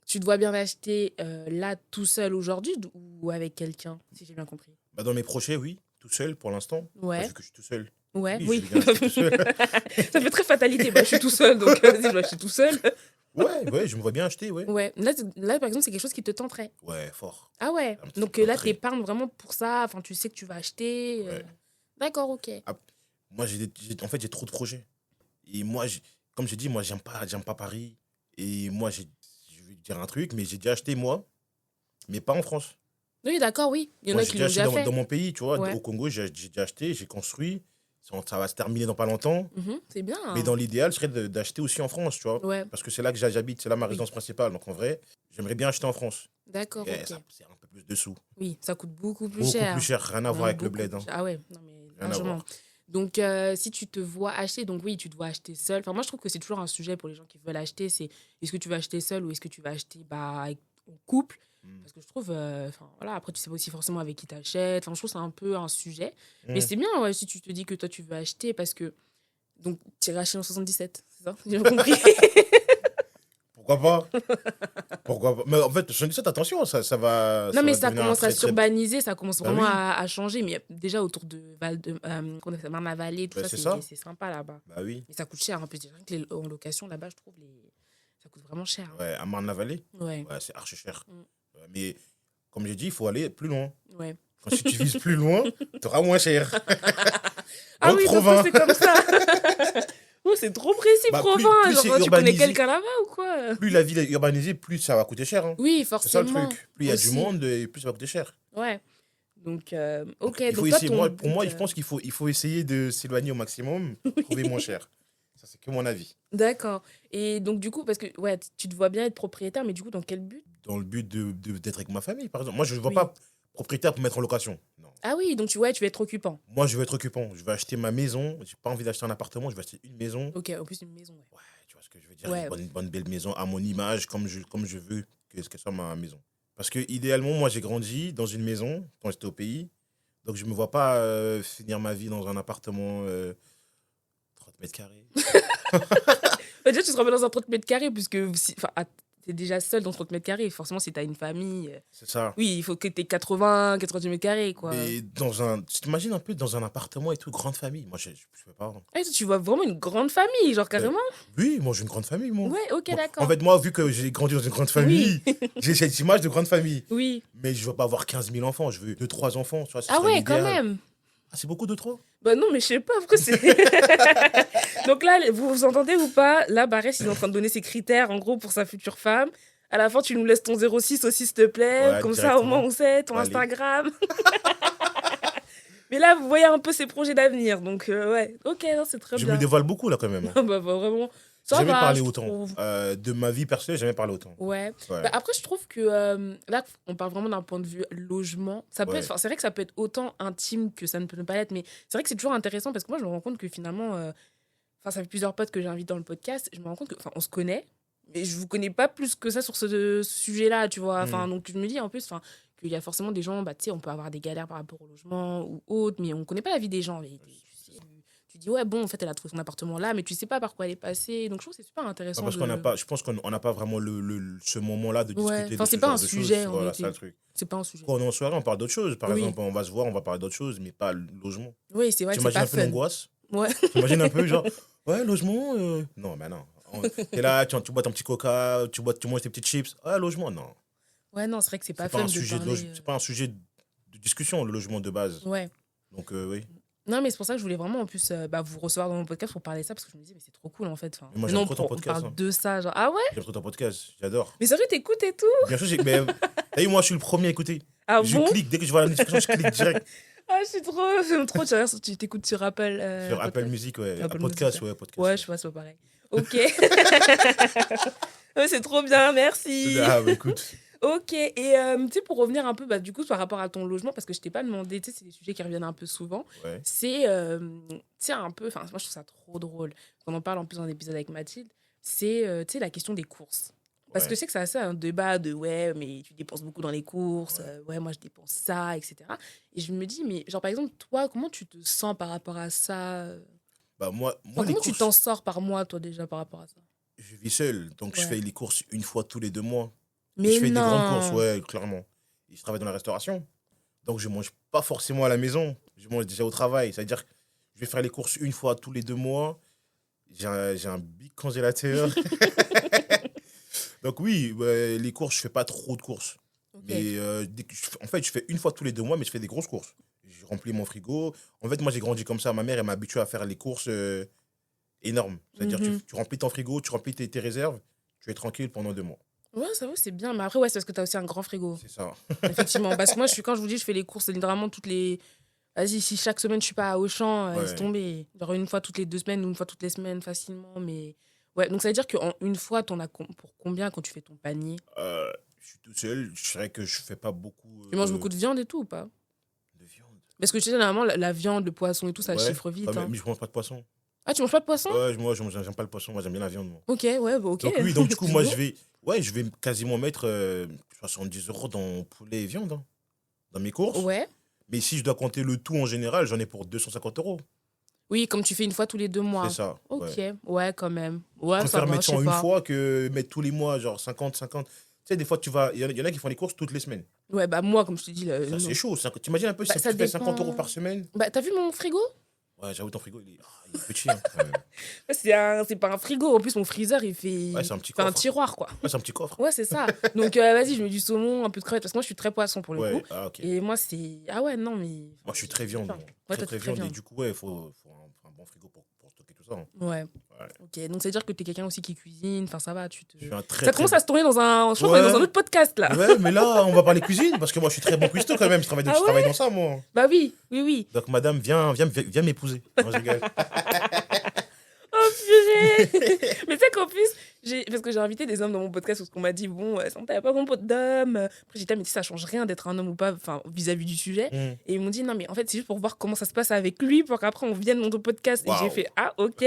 Speaker 1: tu te vois bien acheter là, tout seul aujourd'hui ou avec quelqu'un, si j'ai bien compris.
Speaker 2: Bah, dans mes projets, oui. Tout seul pour l'instant. Bah,
Speaker 1: Ouais,
Speaker 2: vu que je suis tout seul.
Speaker 1: ouais,
Speaker 2: Oui, je
Speaker 1: oui.
Speaker 2: vais bien acheter tout seul.
Speaker 1: Ça fait très fatalité. Bah, je suis tout seul, donc vas-y, je vais acheter tout seul.
Speaker 2: Ouais, je me vois bien acheter, ouais.
Speaker 1: Ouais, là, par exemple, c'est quelque chose qui te tenterait.
Speaker 2: Ouais, fort.
Speaker 1: Ah ouais.
Speaker 2: Ça me
Speaker 1: Donc là,
Speaker 2: tenterait.
Speaker 1: t'épargnes vraiment pour ça. Enfin, tu sais que tu vas acheter.
Speaker 2: Ouais.
Speaker 1: D'accord, ok.
Speaker 2: Ah, moi, en fait, j'ai trop de projets. Et moi, comme j'ai dit, moi, j'aime pas Paris. Et moi, je vais te dire un truc, mais j'ai déjà acheté, moi, mais pas en France.
Speaker 1: Oui, d'accord, oui. Il y en
Speaker 2: Moi,
Speaker 1: a
Speaker 2: j'ai
Speaker 1: qui
Speaker 2: déjà
Speaker 1: l'ont
Speaker 2: acheté
Speaker 1: déjà
Speaker 2: dans
Speaker 1: fait.
Speaker 2: mon pays, tu vois.
Speaker 1: Ouais.
Speaker 2: Au Congo, j'ai déjà acheté, j'ai construit. Ça va se terminer dans pas longtemps.
Speaker 1: C'est bien.
Speaker 2: Mais dans l'idéal, ce serait d'acheter aussi en France, tu vois.
Speaker 1: Ouais,
Speaker 2: Parce que c'est là que j'habite, c'est là ma
Speaker 1: oui.
Speaker 2: résidence principale. Donc en vrai, j'aimerais bien acheter en France.
Speaker 1: D'accord,
Speaker 2: Et
Speaker 1: ok.
Speaker 2: ça, c'est un peu plus de sous.
Speaker 1: Oui, ça coûte beaucoup plus
Speaker 2: Beaucoup plus
Speaker 1: cher.
Speaker 2: cher, rien à voir
Speaker 1: Vraiment
Speaker 2: avec le
Speaker 1: beaucoup
Speaker 2: bled.
Speaker 1: plus
Speaker 2: Hein.
Speaker 1: cher. Ah ouais, non mais
Speaker 2: Rien à
Speaker 1: largement.
Speaker 2: voir.
Speaker 1: Donc, si tu te vois acheter, donc oui, tu te vois acheter seul. Enfin, moi, je trouve que c'est toujours un sujet pour les gens qui veulent acheter. C'est est-ce que tu vas acheter seul ou est-ce que tu vas acheter en couple?
Speaker 2: Mm.
Speaker 1: Parce que je trouve, enfin, voilà, après, tu sais pas aussi forcément avec qui t'achètes. Enfin, je trouve que c'est un peu un sujet. Mais
Speaker 2: Mm.
Speaker 1: c'est bien, ouais, si tu te dis que toi, tu veux acheter parce que, donc, tu irais acheter en 77, c'est ça? J'ai bien compris.
Speaker 2: Pourquoi pas? Pourquoi pas? Mais en fait, 77, attention,
Speaker 1: Non,
Speaker 2: ça
Speaker 1: mais
Speaker 2: va
Speaker 1: ça
Speaker 2: devenir un
Speaker 1: commence à
Speaker 2: très, très.
Speaker 1: s'urbaniser, ça commence
Speaker 2: Bah
Speaker 1: vraiment
Speaker 2: oui,
Speaker 1: à changer. Mais déjà autour de Marne-la-Vallée, tout
Speaker 2: bah
Speaker 1: ça,
Speaker 2: c'est ça.
Speaker 1: c'est sympa là-bas.
Speaker 2: Bah oui.
Speaker 1: Mais ça coûte cher. En plus, rien que en location là-bas, je trouve, ça coûte vraiment cher.
Speaker 2: Ouais, à Marne-la-Vallée,
Speaker 1: Ouais.
Speaker 2: ouais, c'est archi cher.
Speaker 1: Mm.
Speaker 2: Ouais, mais comme j'ai dit, il faut aller plus loin.
Speaker 1: Ouais.
Speaker 2: Quand si tu vises plus loin, tu auras moins cher.
Speaker 1: Ah
Speaker 2: Dans le
Speaker 1: oui, donc toi,
Speaker 2: Provins.
Speaker 1: c'est comme ça. Oh, c'est trop précis,
Speaker 2: Bah,
Speaker 1: Provins.
Speaker 2: plus c'est
Speaker 1: Genre, tu connais
Speaker 2: urbanisé,
Speaker 1: quelqu'un là-bas ou quoi?
Speaker 2: plus la ville est urbanisée, plus ça va coûter cher. Hein.
Speaker 1: Oui,
Speaker 2: C'est ça le
Speaker 1: forcément.
Speaker 2: truc. Plus il y a du
Speaker 1: Aussi.
Speaker 2: monde, et plus ça va coûter cher.
Speaker 1: Ouais. Donc,
Speaker 2: Donc,
Speaker 1: ok.
Speaker 2: il faut
Speaker 1: Donc, toi,
Speaker 2: essayer.
Speaker 1: ton
Speaker 2: Pour moi,
Speaker 1: but.
Speaker 2: je pense il faut essayer de s'éloigner au maximum pour trouver moins cher. Ça, c'est que mon avis.
Speaker 1: D'accord. Et donc, du coup, parce que ouais, tu te vois bien être propriétaire, mais du coup, dans quel but?
Speaker 2: Dans le but d'être avec ma famille, par exemple. Moi, je ne vois
Speaker 1: Oui.
Speaker 2: pas propriétaire pour mettre en location. Non.
Speaker 1: Ah oui, donc tu vas être occupant.
Speaker 2: Moi, je veux être occupant. Je vais acheter ma maison. J'ai pas envie d'acheter un appartement. Je vais acheter une maison.
Speaker 1: Ok, en plus, une maison. Ouais.
Speaker 2: Ouais, tu vois ce que je veux dire.
Speaker 1: Ouais.
Speaker 2: Une bonne belle maison à mon image, comme je veux que soit ma maison. Parce que idéalement, moi, j'ai grandi dans une maison quand j'étais au pays. Donc, je me vois pas finir ma vie dans un appartement 30 mètres carrés.
Speaker 1: Bah, déjà, tu seras pas dans un 30 mètres carrés, puisque t'es déjà seul dans 30 mètres carrés. Forcément, si t'as une famille,
Speaker 2: C'est ça.
Speaker 1: oui, il faut que t'aies 80-90 mètres carrés, quoi.
Speaker 2: Mais tu t'imagines un peu dans un appartement et tout, grande famille. Moi, je peux pas. Hein.
Speaker 1: Ah, tu vois vraiment une grande famille, genre carrément.
Speaker 2: Oui, moi, j'ai une grande famille, moi.
Speaker 1: Ouais, ok,
Speaker 2: Moi,
Speaker 1: d'accord.
Speaker 2: en fait, moi, vu que j'ai grandi dans une grande famille, j'ai cette image de grande famille.
Speaker 1: Oui.
Speaker 2: Mais je veux pas avoir 15 000 enfants. Je veux 2-3 enfants. Tu vois, ce
Speaker 1: Ah
Speaker 2: serait
Speaker 1: ouais, quand
Speaker 2: l'idéal.
Speaker 1: même.
Speaker 2: Ah, c'est beaucoup de trop?
Speaker 1: Bah non, mais je sais pas, pourquoi c'est... Donc là, vous entendez ou pas? Là, Barès, il est en train de donner ses critères, en gros, pour sa future femme. À la fin, tu nous laisses ton 06 aussi, s'il te plaît.
Speaker 2: Ouais,
Speaker 1: Comme ça, au moins,
Speaker 2: directement.
Speaker 1: on sait, ton
Speaker 2: Allez.
Speaker 1: Instagram. Mais là, vous voyez un peu ses projets d'avenir. Donc, ouais, ok, non, c'est très
Speaker 2: Je
Speaker 1: bien.
Speaker 2: me dévoile beaucoup, là, quand même. Hein.
Speaker 1: Bah, vraiment, ça
Speaker 2: J'ai jamais
Speaker 1: va,
Speaker 2: parlé
Speaker 1: je
Speaker 2: autant.
Speaker 1: trouve.
Speaker 2: De ma vie personnelle, j'ai jamais parlé autant.
Speaker 1: Ouais.
Speaker 2: Ouais.
Speaker 1: Bah, après, je trouve que là, on parle vraiment d'un point de vue logement. Ça peut
Speaker 2: Ouais.
Speaker 1: être, enfin, c'est vrai que ça peut être autant intime que ça ne peut ne pas l'être, mais c'est vrai que c'est toujours intéressant parce que moi, je me rends compte que finalement, enfin, ça fait plusieurs potes que j'invite dans le podcast. Je me rends compte que, enfin, on se connaît, mais je vous connais pas plus que ça sur ce sujet-là, tu vois. Enfin, donc je me dis en plus, enfin, qu'il y a forcément des gens, bah, tu sais, on peut avoir des galères par rapport au logement ou autre, mais on connaît pas la vie des gens. Et tu dis, ouais, bon, en fait, elle a trouvé son appartement là, mais tu sais pas par quoi elle est passée. Donc, je trouve que c'est super intéressant.
Speaker 2: Parce qu'on n'a pas, je pense qu'on n'a pas vraiment ce moment-là de discuter
Speaker 1: Ouais.
Speaker 2: de
Speaker 1: Enfin,
Speaker 2: ce
Speaker 1: c'est pas
Speaker 2: genre
Speaker 1: un
Speaker 2: de
Speaker 1: sujet,
Speaker 2: choses.
Speaker 1: en
Speaker 2: Voilà,
Speaker 1: réalité.
Speaker 2: c'est ça le truc.
Speaker 1: C'est pas un sujet.
Speaker 2: Quand on est en soirée, on parle d'autres choses. Par
Speaker 1: Oui.
Speaker 2: exemple, on va se voir, on va parler d'autres choses, mais pas le logement.
Speaker 1: Oui, c'est vrai que c'est
Speaker 2: T'imagines
Speaker 1: pas
Speaker 2: un peu
Speaker 1: fun.
Speaker 2: l'angoisse?
Speaker 1: Ouais.
Speaker 2: T'imagines un peu, genre, ouais, logement non, mais non. T'es là, tu bois ton petit coca, tu manges tes petites chips. Ah, logement, non.
Speaker 1: Ouais, non, c'est vrai que c'est pas
Speaker 2: C'est pas
Speaker 1: fun
Speaker 2: un
Speaker 1: de
Speaker 2: sujet
Speaker 1: parler.
Speaker 2: c'est pas un sujet de discussion, le logement de base.
Speaker 1: Ouais.
Speaker 2: Donc, oui.
Speaker 1: Non, mais c'est pour ça que je voulais vraiment en plus vous recevoir dans mon podcast pour parler de ça parce que je me disais, mais c'est trop cool en fait. Enfin,
Speaker 2: Mais moi, j'aime
Speaker 1: non,
Speaker 2: trop ton
Speaker 1: on
Speaker 2: podcast.
Speaker 1: parle
Speaker 2: Hein.
Speaker 1: de ça. Genre, ah ouais?
Speaker 2: J'aime trop ton podcast, j'adore.
Speaker 1: Mais sérieux, t'écoutes et tout?
Speaker 2: Bien sûr, mais t'as vu, moi, je suis le premier à écouter.
Speaker 1: Ah
Speaker 2: Je
Speaker 1: bon?
Speaker 2: clique, dès que je vois la notification, je clique direct.
Speaker 1: Ah, j'aime trop. Tu t'écoutes sur Apple.
Speaker 2: Sur Apple
Speaker 1: Podcast?
Speaker 2: Music, ouais.
Speaker 1: Apple
Speaker 2: Podcast,
Speaker 1: Music,
Speaker 2: ouais, podcast.
Speaker 1: Ouais, je vois, c'est pas pareil. Ok. Ouais, c'est trop bien, merci.
Speaker 2: Ah, bah écoute.
Speaker 1: Ok, et tu sais, pour revenir un peu, bah, du coup, par rapport à ton logement, parce que je t'ai pas demandé, tu sais, c'est des sujets qui reviennent un peu souvent,
Speaker 2: Ouais.
Speaker 1: c'est, tu sais, un peu, enfin, moi, je trouve ça trop drôle, on en parle en plus dans un épisode avec Mathilde, c'est, tu sais, la question des courses. Parce que
Speaker 2: Ouais.
Speaker 1: je sais que c'est assez un débat de, ouais, mais tu dépenses beaucoup dans les courses,
Speaker 2: Ouais.
Speaker 1: ouais, moi, je dépense ça, etc. Et je me dis, mais genre, par exemple, toi, comment tu te sens par rapport à ça
Speaker 2: Bah, moi
Speaker 1: Enfin,
Speaker 2: les
Speaker 1: comment tu
Speaker 2: courses,
Speaker 1: t'en sors par mois, toi, déjà, par rapport à ça?
Speaker 2: je vis seul. Donc, je
Speaker 1: Ouais.
Speaker 2: fais les courses une fois tous les 2 mois. Et
Speaker 1: Mais
Speaker 2: je fais des grandes courses,
Speaker 1: non.
Speaker 2: ouais, clairement. Et je travaille dans la restauration. Donc, je mange pas forcément à la maison. Je mange déjà au travail. C'est-à-dire que je vais faire les courses une fois tous les 2 mois. J'ai un big congélateur. Donc, oui, les courses, je fais pas trop de courses.
Speaker 1: Ok.
Speaker 2: Mais en fait, je fais une fois tous les 2 mois, mais je fais des grosses courses. Je remplis mon frigo. En fait, moi, j'ai grandi comme ça. Ma mère, elle m'a habitué à faire les courses énormes. C'est-à-dire,
Speaker 1: Mhm.
Speaker 2: tu remplis ton frigo, tu remplis tes réserves, tu es tranquille pendant 2 mois.
Speaker 1: Ouais, ça va, c'est bien. Mais après, ouais, c'est parce que t'as aussi un grand frigo.
Speaker 2: C'est ça.
Speaker 1: Effectivement. Parce que moi, quand je vous dis, je fais les courses, c'est littéralement toutes les. Vas-y, si chaque semaine je suis pas à Auchan, laisse
Speaker 2: Ouais.
Speaker 1: tomber. Genre une fois toutes les 2 semaines ou une fois toutes les semaines facilement. Mais ouais, donc ça veut dire qu'en une fois, t'en as pour combien quand tu fais ton panier?
Speaker 2: Je suis tout seul. Je dirais que je fais pas beaucoup
Speaker 1: Tu manges beaucoup de viande et tout ou pas?
Speaker 2: de viande.
Speaker 1: Parce que tu sais, normalement, la viande, le poisson et tout, ça
Speaker 2: Ouais,
Speaker 1: chiffre vite.
Speaker 2: mais
Speaker 1: Hein.
Speaker 2: je mange pas de poisson.
Speaker 1: Ah, tu manges pas de poisson?
Speaker 2: Ouais, moi, j'aime pas le poisson. Moi, j'aime bien la viande, moi.
Speaker 1: Ok, ouais, bah ok.
Speaker 2: Donc, oui, donc du coup,
Speaker 1: C'est
Speaker 2: moi,
Speaker 1: bon.
Speaker 2: je vais quasiment mettre 70 € dans poulet et viande, hein, dans mes courses.
Speaker 1: Ouais.
Speaker 2: Mais si je dois compter le tout en général, j'en ai pour 250 €.
Speaker 1: Oui, comme tu fais une fois tous les 2 mois.
Speaker 2: C'est ça.
Speaker 1: Ok,
Speaker 2: Ouais.
Speaker 1: ouais, quand même.
Speaker 2: Je
Speaker 1: Ouais, ça
Speaker 2: préfère
Speaker 1: va,
Speaker 2: mettre
Speaker 1: je
Speaker 2: ça
Speaker 1: sais
Speaker 2: en une
Speaker 1: pas.
Speaker 2: fois que mettre tous les mois, genre 50. Tu sais, des fois, il y en a qui font les courses toutes les semaines.
Speaker 1: Ouais, bah moi, comme je te dis,
Speaker 2: Ça, c'est
Speaker 1: non.
Speaker 2: chaud. T'imagines un peu si
Speaker 1: Bah, ça
Speaker 2: tu fais 50 €
Speaker 1: dépend.
Speaker 2: par semaine?
Speaker 1: Bah, t'as vu mon frigo?
Speaker 2: Ouais, j'avoue, ton frigo, il est petit, hein, quand même.
Speaker 1: Ouais, c'est pas un frigo. En plus, mon freezer, il
Speaker 2: Ouais, c'est un petit
Speaker 1: fait un
Speaker 2: coffre.
Speaker 1: tiroir, quoi.
Speaker 2: Ouais, c'est un petit coffre.
Speaker 1: Ouais, c'est ça. Donc, vas-y, je mets du saumon, un peu de crevette, parce que moi, je suis très poisson pour le coup.
Speaker 2: Ouais, ah, ok.
Speaker 1: Et moi, c'est. Ah ouais, non, mais.
Speaker 2: Moi, je suis très viande.
Speaker 1: Enfin,
Speaker 2: Moi.
Speaker 1: ouais,
Speaker 2: Très,
Speaker 1: toi, t'es
Speaker 2: très
Speaker 1: très
Speaker 2: viande. Et
Speaker 1: viande.
Speaker 2: du coup, ouais, il faut un bon frigo pour stocker tout ça, hein.
Speaker 1: Ouais.
Speaker 2: Ouais.
Speaker 1: Ok, donc ça veut dire que t'es quelqu'un aussi qui cuisine. Enfin, ça va,
Speaker 2: Je suis un très,
Speaker 1: Ça
Speaker 2: très
Speaker 1: commence à se tourner dans un. Je crois qu'on est dans un
Speaker 2: Ouais.
Speaker 1: autre podcast, là.
Speaker 2: Ouais, mais là, on va parler cuisine, parce que moi, je suis très bon cuistot quand même. Je
Speaker 1: Ah
Speaker 2: travaille dans ça, moi.
Speaker 1: Bah oui, oui, oui.
Speaker 2: Donc, madame, viens m'épouser. Non, je rigole.
Speaker 1: Oh purée. Mais tu sais qu'en plus, parce que j'ai invité des hommes dans mon podcast parce qu'on m'a dit, bon, Santa, y a pas grand pote d'hommes. Après, j'ai dit, ah, mais tu sais, ça change rien d'être un homme ou pas, enfin, vis-à-vis du sujet.
Speaker 2: Hmm.
Speaker 1: Et ils m'ont dit, non, mais en fait, c'est juste pour voir comment ça se passe avec lui, pour qu'après, on vienne dans ton podcast. Et j'ai
Speaker 2: Waouh.
Speaker 1: fait, ah, ok.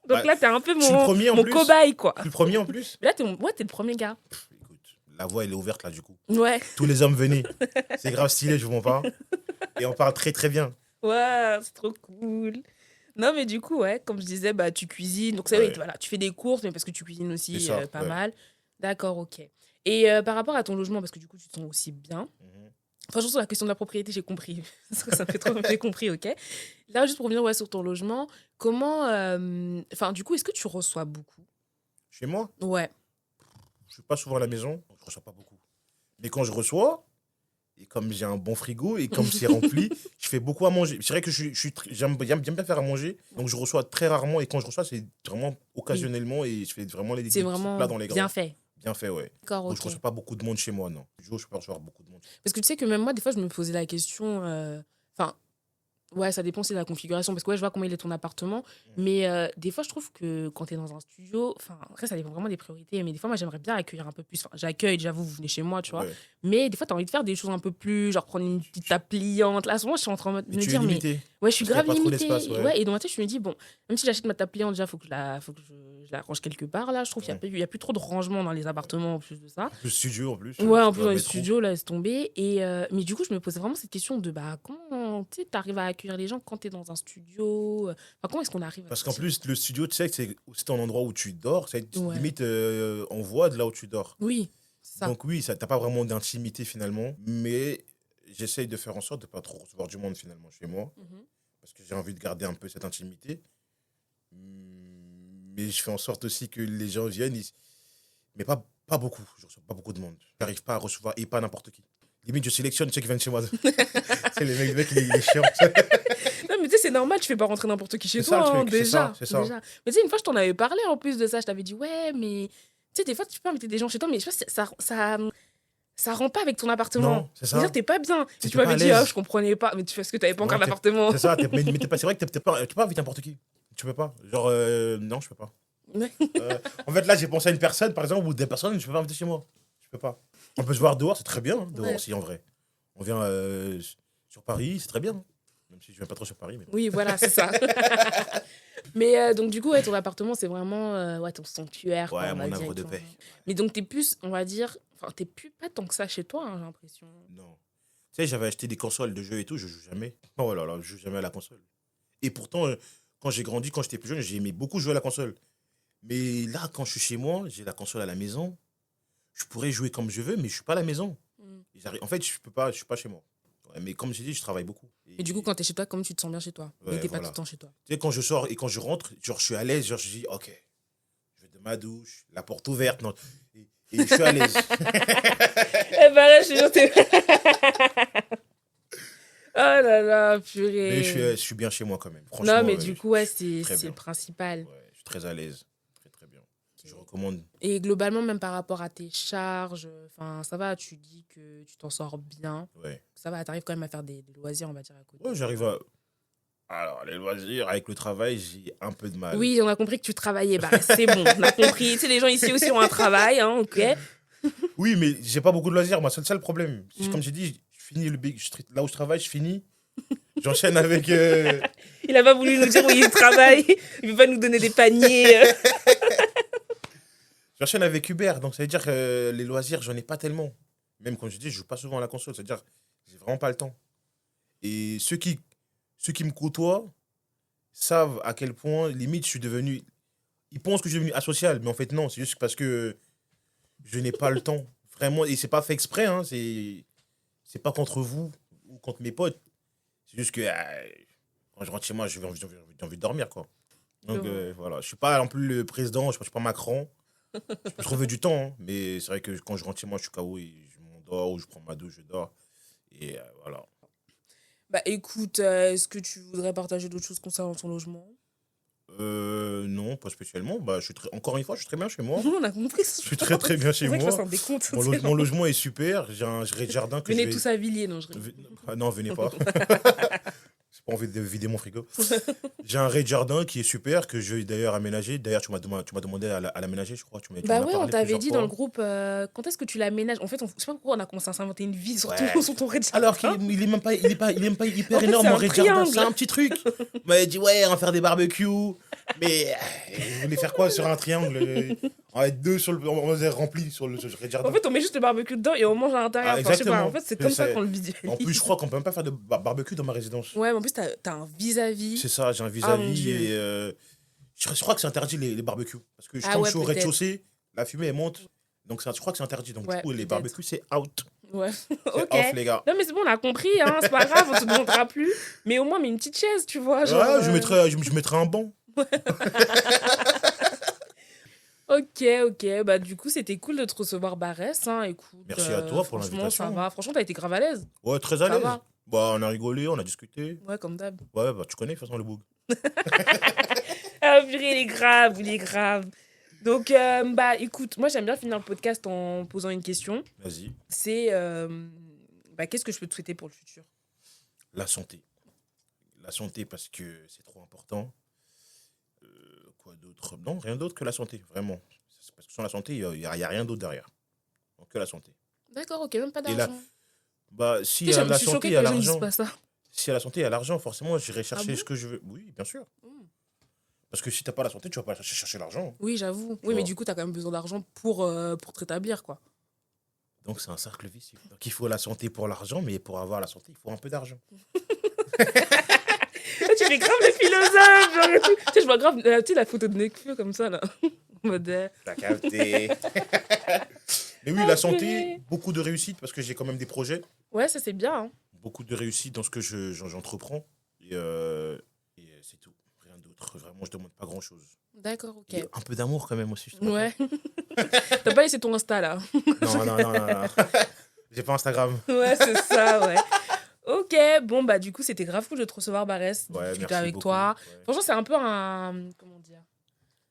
Speaker 1: Donc
Speaker 2: Ouais.
Speaker 1: là, t'es un peu
Speaker 2: Je suis le premier en
Speaker 1: mon
Speaker 2: plus.
Speaker 1: cobaye, quoi.
Speaker 2: Je suis le premier en plus.
Speaker 1: Mais là, t'es le premier gars.
Speaker 2: Écoute, la voie, elle est ouverte là, du coup.
Speaker 1: Ouais.
Speaker 2: Tous les hommes, venez. C'est grave stylé, je vous en parle. Et on parle très, très bien.
Speaker 1: Ouais, c'est trop cool. Non, mais du coup, ouais, comme je disais, bah, tu cuisines. Donc, ça, oui,
Speaker 2: Ouais.
Speaker 1: voilà, tu fais des courses, mais parce que tu cuisines
Speaker 2: C'est
Speaker 1: aussi
Speaker 2: ça,
Speaker 1: pas
Speaker 2: ouais.
Speaker 1: mal. D'accord, ok. Et par rapport à ton logement, parce que du coup, tu te sens aussi bien.
Speaker 2: Mhm.
Speaker 1: Franchement, sur la question de la propriété, j'ai compris. Parce que ça me fait trop. J'ai compris, ok. Là, juste pour revenir ouais, sur ton logement, comment. Enfin, du coup, est-ce que tu reçois beaucoup?
Speaker 2: Chez moi,
Speaker 1: Ouais.
Speaker 2: je suis pas souvent à la maison, donc je reçois pas beaucoup. Mais quand je reçois, et comme j'ai un bon frigo, et comme c'est rempli, je fais beaucoup à manger. C'est vrai que j'aime bien faire à manger, donc je reçois très rarement, et quand je reçois, c'est vraiment occasionnellement, et je fais vraiment des
Speaker 1: C'est
Speaker 2: petits
Speaker 1: vraiment
Speaker 2: plats dans les
Speaker 1: bien
Speaker 2: grands.
Speaker 1: fait.
Speaker 2: Bien fait, ouais.
Speaker 1: D'accord,
Speaker 2: Donc
Speaker 1: ok.
Speaker 2: je reçois pas beaucoup de monde chez moi, non. Du jour, je peux recevoir beaucoup de monde.
Speaker 1: Parce que tu sais que même moi, des fois, je me posais la question. Enfin, ouais, ça dépend c'est de la configuration. Parce que ouais, je vois comment il est ton appartement. Mais des fois, je trouve que quand tu es dans un studio, enfin, après, ça dépend vraiment des priorités. Mais des fois, moi, j'aimerais bien accueillir un peu plus. Enfin, j'accueille, j'avoue, vous venez chez moi, tu vois.
Speaker 2: Ouais.
Speaker 1: Mais des fois, tu as envie de faire des choses un peu plus. Genre prendre une petite table pliante. Là, souvent, je suis en train de
Speaker 2: Et
Speaker 1: me
Speaker 2: tu es
Speaker 1: dire, mais.
Speaker 2: limité.
Speaker 1: Ouais, je suis
Speaker 2: Parce qu'il y a
Speaker 1: grave
Speaker 2: pas trop
Speaker 1: limitée.
Speaker 2: d'espace, ouais.
Speaker 1: Ouais, et dans ma tête, je me dis, bon, même si j'achète ma table pliante, déjà, faut que je la range quelque part. Là, je trouve qu'il y a plus trop de rangement dans les appartements en plus de ça.
Speaker 2: Le studio en plus.
Speaker 1: Ouais, en
Speaker 2: tu
Speaker 1: plus
Speaker 2: vas
Speaker 1: dans les
Speaker 2: mettre où
Speaker 1: studios, laisse tomber. Et, mais du coup, je me posais vraiment cette question de bah, comment tu arrives à accueillir les gens quand tu es dans un studio. Enfin, comment est-ce qu'on arrive à
Speaker 2: Parce
Speaker 1: se
Speaker 2: qu'en
Speaker 1: dire-
Speaker 2: plus, le studio, tu sais, c'est un endroit où tu dors. C'est
Speaker 1: Ouais.
Speaker 2: limite, on voit de là où tu dors.
Speaker 1: Oui, c'est ça.
Speaker 2: Donc oui, t'as pas vraiment d'intimité finalement. Mais j'essaye de faire en sorte de pas trop recevoir du monde finalement chez moi.
Speaker 1: Mhm.
Speaker 2: Parce que j'ai envie de garder un peu cette intimité. Mais je fais en sorte aussi que les gens viennent. Mais pas beaucoup. Je reçois pas beaucoup de monde. J'arrive pas à recevoir et pas n'importe qui. Limite, je sélectionne ceux qui viennent chez moi. C'est les mecs, il est chiant.
Speaker 1: Non, mais tu sais, c'est normal, tu fais pas rentrer n'importe qui chez
Speaker 2: C'est ça,
Speaker 1: toi,
Speaker 2: le
Speaker 1: hein,
Speaker 2: truc, c'est
Speaker 1: déjà.
Speaker 2: ça, c'est ça.
Speaker 1: Déjà. Mais tu sais, une fois, je t'en avais parlé en plus de ça. Je t'avais dit, ouais, mais tu sais, des fois, tu peux inviter des gens chez toi, mais je sais pas, ça rend pas avec ton appartement.
Speaker 2: Non, c'est ça.
Speaker 1: C'est-à-dire, t'es pas bien.
Speaker 2: C'est
Speaker 1: Tu
Speaker 2: t'es pas
Speaker 1: m'avais
Speaker 2: à
Speaker 1: dit,
Speaker 2: l'aise.
Speaker 1: ah, je comprenais pas. Mais parce que t'avais pas encore
Speaker 2: Ouais,
Speaker 1: d'appartement.
Speaker 2: C'est ça, mais c'est vrai que tu peux pas inviter n'importe qui. Tu peux pas. Genre, non, je peux pas.
Speaker 1: Ouais.
Speaker 2: En fait, là, j'ai pensé à une personne, par exemple, ou des personnes, je peux pas inviter chez moi. Je peux pas. On peut se voir dehors, c'est très bien, hein, dehors
Speaker 1: Ouais.
Speaker 2: aussi, en vrai. On vient sur Paris, c'est très bien. Hein. Même si je viens pas trop sur Paris. Mais...
Speaker 1: Oui, voilà, c'est ça. Mais donc, du coup, ouais, ton appartement, c'est vraiment ouais, ton sanctuaire. quoi,
Speaker 2: Ouais,
Speaker 1: on va
Speaker 2: mon
Speaker 1: dire,
Speaker 2: havre
Speaker 1: et
Speaker 2: de
Speaker 1: tout.
Speaker 2: paix.
Speaker 1: Mais donc, t'es plus, on va dire, enfin, t'es plus pas tant que ça chez toi, hein, j'ai l'impression.
Speaker 2: Non. Tu sais, j'avais acheté des consoles de jeux et tout, je joue jamais. Oh là là, je joue jamais à la console. Et pourtant, quand j'ai grandi, quand j'étais plus jeune, j'ai aimé beaucoup jouer à la console. Mais là, quand je suis chez moi, j'ai la console à la maison. Je pourrais jouer comme je veux, mais je suis pas à la maison. En fait, je suis pas chez moi. Ouais, mais comme j'ai dit, je travaille beaucoup.
Speaker 1: Et du coup, quand t'es chez toi, comment tu te sens bien chez toi?
Speaker 2: Ouais,
Speaker 1: Mais t'es pas
Speaker 2: voilà.
Speaker 1: tout le temps chez toi.
Speaker 2: Tu sais, quand je sors et quand je rentre, genre, je suis à l'aise, genre, je dis, ok, je vais de ma douche, la porte ouverte, non. Et je suis à l'aise.
Speaker 1: Eh ben là, je suis sûre que t'es- Oh là là, purée.
Speaker 2: Mais je suis bien chez moi quand même. Franchement,
Speaker 1: Non, mais du coup, ouais,
Speaker 2: je suis très
Speaker 1: c'est
Speaker 2: bien.
Speaker 1: le principal.
Speaker 2: Ouais, je suis très à l'aise. Très, très bien. Je recommande.
Speaker 1: Et globalement, même par rapport à tes charges, ça va, tu dis que tu t'en sors bien.
Speaker 2: Ouais.
Speaker 1: Ça va, t'arrives quand même à faire des loisirs, on va dire, à côté.
Speaker 2: Ouais, j'arrive à... Alors, les loisirs, avec le travail, j'ai un peu de mal.
Speaker 1: Oui, on a compris que tu travaillais. Bah, c'est bon, on a compris. Tu sais, les gens ici aussi ont un travail, hein, ok.
Speaker 2: Oui, mais j'ai pas beaucoup de loisirs, moi, c'est ça le problème. Comme j'ai dit, je finis là où je travaille, je finis. J'enchaîne avec...
Speaker 1: Il a pas voulu nous dire où il travaille. Il veut pas nous donner des paniers.
Speaker 2: J'enchaîne avec Uber, donc ça veut dire que les loisirs, j'en ai pas tellement. Même quand je dis, je joue pas souvent à la console, c'est-à-dire j'ai vraiment pas le temps. Et ceux qui me côtoient savent à quel point, limite, je suis devenu... Ils pensent que je suis devenu asocial, mais en fait, non, c'est juste parce que je n'ai pas le temps. Vraiment, et c'est pas fait exprès, hein, c'est pas contre vous ou contre mes potes. C'est juste que quand je rentre chez moi, j'ai envie de dormir, quoi. Donc voilà, je suis pas non plus le président, je suis pas Macron. Je peux trouver du temps, hein, mais c'est vrai que quand je rentre chez moi, je suis KO et je m'endors ou je prends ma douche, je dors. Et voilà.
Speaker 1: Bah écoute, est-ce que tu voudrais partager d'autres choses concernant ton logement?
Speaker 2: Non, pas spécialement. Bah, encore une fois, je suis très bien chez moi.
Speaker 1: On a compris.
Speaker 2: Je suis très très bien chez
Speaker 1: C'est vrai que je
Speaker 2: moi.
Speaker 1: fasse un décompte.
Speaker 2: Mon logement est super. J'ai un jardin que
Speaker 1: Venez
Speaker 2: je vais...
Speaker 1: tous à Villiers, non, je rigole.
Speaker 2: Ah non, venez pas. J'ai pas envie de vider mon frigo. J'ai un rez-de-jardin qui est super, que je vais d'ailleurs aménager. D'ailleurs, tu m'as demandé à l'aménager, je crois. Tu
Speaker 1: Bah
Speaker 2: m'en as
Speaker 1: ouais, on
Speaker 2: parlé
Speaker 1: t'avait
Speaker 2: plusieurs
Speaker 1: dit
Speaker 2: fois.
Speaker 1: dans le groupe, quand est-ce que tu l'aménages? En fait, je sais pas pourquoi on a commencé à s'inventer une vie sur
Speaker 2: Ouais.
Speaker 1: sur ton rez-de-jardin.
Speaker 2: Alors qu'il est même pas hyper
Speaker 1: En fait,
Speaker 2: énorme,
Speaker 1: c'est
Speaker 2: mon
Speaker 1: un
Speaker 2: rez-de-jardin.
Speaker 1: triangle.
Speaker 2: C'est un petit truc. On m'avait dit, ouais, on va faire des barbecues. Mais vous voulez faire quoi sur un triangle? On va être deux on va être remplis sur le rez-de-jardin.
Speaker 1: En fait, on met juste le barbecue dedans et on mange à l'intérieur.
Speaker 2: Ah,
Speaker 1: Enfin, je sais pas,
Speaker 2: exactement.
Speaker 1: en fait, c'est comme ça qu'on le visualise.
Speaker 2: En plus, je crois qu'on peut même pas faire de barbecue dans ma résidence.
Speaker 1: Ouais, mais en plus, t'as un vis-à-vis.
Speaker 2: C'est ça, j'ai un
Speaker 1: Ah, mon
Speaker 2: vis-à-vis
Speaker 1: Dieu.
Speaker 2: et je crois que c'est interdit les barbecues. Parce que
Speaker 1: Ah
Speaker 2: quand
Speaker 1: ouais,
Speaker 2: je suis au
Speaker 1: peut-être.
Speaker 2: rez-de-chaussée, la fumée elle monte. Donc je crois que c'est interdit. Donc
Speaker 1: Ouais,
Speaker 2: du coup, les
Speaker 1: peut-être.
Speaker 2: barbecues, c'est out.
Speaker 1: Ouais,
Speaker 2: C'est
Speaker 1: ok.
Speaker 2: off, les gars.
Speaker 1: Non, mais c'est bon, on a compris, hein, c'est pas grave, on te demandera plus. Mais au moins, mets une petite chaise, tu vois. Genre,
Speaker 2: Ouais, je mettrai un banc.
Speaker 1: Ok, bah du coup, c'était cool de te recevoir, Barès, hein, écoute.
Speaker 2: Merci à toi pour
Speaker 1: franchement,
Speaker 2: l'invitation.
Speaker 1: ça va. Franchement, t'as été grave à l'aise.
Speaker 2: Ouais, très à
Speaker 1: Ça
Speaker 2: l'aise.
Speaker 1: va.
Speaker 2: Bah, on a rigolé, on a discuté.
Speaker 1: Ouais, comme d'hab.
Speaker 2: Ouais, bah, tu connais de toute façon le boug.
Speaker 1: Ah, purée, il est grave. Donc, bah écoute, moi, j'aime bien finir le podcast en posant une question.
Speaker 2: Vas-y.
Speaker 1: C'est, bah, qu'est-ce que je peux te souhaiter pour le futur?
Speaker 2: La santé. La santé parce que c'est trop important. Quoi d'autre? Non, rien d'autre que la santé, vraiment. C'est parce que sans la santé, il n'y a rien d'autre derrière. Donc que la santé.
Speaker 1: D'accord, ok, même pas
Speaker 2: Et là,
Speaker 1: d'argent.
Speaker 2: bah, si
Speaker 1: Tu sais,
Speaker 2: à
Speaker 1: je
Speaker 2: la
Speaker 1: suis
Speaker 2: santé,
Speaker 1: choquée
Speaker 2: il
Speaker 1: que
Speaker 2: y a
Speaker 1: les gens ne disent
Speaker 2: l'argent.
Speaker 1: pas ça.
Speaker 2: Si à la santé, il y a l'argent, forcément, j'irai chercher
Speaker 1: bon
Speaker 2: ce que je veux. Oui, bien sûr.
Speaker 1: Mm.
Speaker 2: Parce que si t'as pas la santé, tu vas pas chercher l'argent.
Speaker 1: Oui, j'avoue. Oui,
Speaker 2: vois.
Speaker 1: mais du coup, t'as quand même besoin d'argent pour te rétablir, quoi.
Speaker 2: Donc c'est un cercle vicieux. Donc il faut la santé pour l'argent, mais pour avoir la santé, il faut un peu d'argent.
Speaker 1: Tu fais grave le philosophe, genre et tout. Tu sais, je vois grave tu sais, la photo de Nekfeu comme ça, là. En mode,
Speaker 2: T'as capté. Mais oui,
Speaker 1: Ah,
Speaker 2: la santé,
Speaker 1: purée.
Speaker 2: beaucoup de réussite, parce que j'ai quand même des projets.
Speaker 1: Ouais, ça, c'est bien. Hein.
Speaker 2: Beaucoup de réussite dans ce que j'entreprends. Et c'est tout. Rien d'autre. Vraiment, je demande pas grand-chose.
Speaker 1: D'accord, ok.
Speaker 2: Et un peu d'amour quand même aussi. Je te comprends.
Speaker 1: Ouais. T'as pas laissé ton Insta, là.
Speaker 2: Non. J'ai pas Instagram.
Speaker 1: Ouais, c'est ça, ouais. Ok, bon, bah, du coup, c'était grave cool de te recevoir, Barès, de
Speaker 2: Ouais,
Speaker 1: discuter
Speaker 2: merci
Speaker 1: avec
Speaker 2: beaucoup.
Speaker 1: toi.
Speaker 2: Ouais.
Speaker 1: Franchement, c'est un peu un. Comment dire?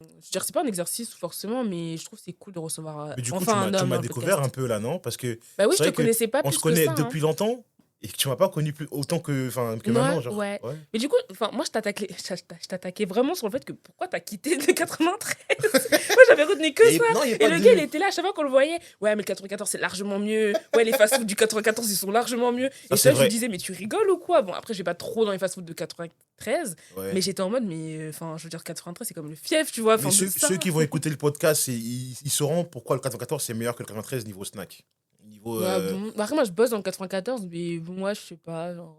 Speaker 1: Je veux dire, c'est pas un exercice forcément, mais je trouve que c'est cool de recevoir.
Speaker 2: Mais du coup,
Speaker 1: enfin,
Speaker 2: tu
Speaker 1: un homme,
Speaker 2: m'as
Speaker 1: un
Speaker 2: découvert
Speaker 1: podcast.
Speaker 2: un peu là, non? Parce que
Speaker 1: Bah oui,
Speaker 2: c'est
Speaker 1: je te
Speaker 2: vrai que
Speaker 1: connaissais pas
Speaker 2: on
Speaker 1: plus
Speaker 2: se connaît
Speaker 1: que ça.
Speaker 2: depuis longtemps et que tu m'as pas connu autant que
Speaker 1: Ouais,
Speaker 2: maintenant. Genre.
Speaker 1: ouais. Mais du coup, moi, je t'attaquais vraiment sur le fait que pourquoi t'as quitté le 93. Moi, j'avais retenu que
Speaker 2: Et
Speaker 1: ça.
Speaker 2: non, y a
Speaker 1: Et
Speaker 2: pas
Speaker 1: le
Speaker 2: de-
Speaker 1: gars, il était là, à chaque fois qu'on le voyait. Ouais, mais le 94, c'est largement mieux. Ouais, les fast-food du 94, ils sont largement mieux.
Speaker 2: Ça,
Speaker 1: Et
Speaker 2: c'est
Speaker 1: ça, je
Speaker 2: vrai.
Speaker 1: lui disais, mais tu rigoles ou quoi? Bon, après, j'ai pas trop dans les fast-food de 93,
Speaker 2: Ouais.
Speaker 1: mais j'étais en mode, mais enfin, je veux dire, 93, c'est comme le fief, tu vois.
Speaker 2: Mais
Speaker 1: Enfin,
Speaker 2: ceux qui vont écouter le podcast, ils sauront pourquoi le 94 c'est meilleur que le 93 niveau snack. Niveau,
Speaker 1: Ouais, bon. Bah, après, moi, je bosse dans le 94, mais bon, moi, je sais pas, genre.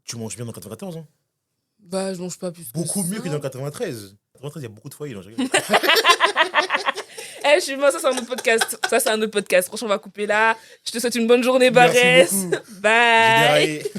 Speaker 2: Tu manges bien dans le 94, hein?
Speaker 1: Bah, je mange pas plus.
Speaker 2: Beaucoup mieux
Speaker 1: ça.
Speaker 2: que dans le 93. 93, il y a beaucoup de foyers. Non, je rigole.
Speaker 1: Eh, je suis moi, ça c'est un autre podcast. Ça c'est un autre podcast. Franchement, on va couper là. Je te souhaite une bonne journée,
Speaker 2: Merci
Speaker 1: Barès.
Speaker 2: beaucoup.
Speaker 1: Bye.
Speaker 2: J'ai déraillé.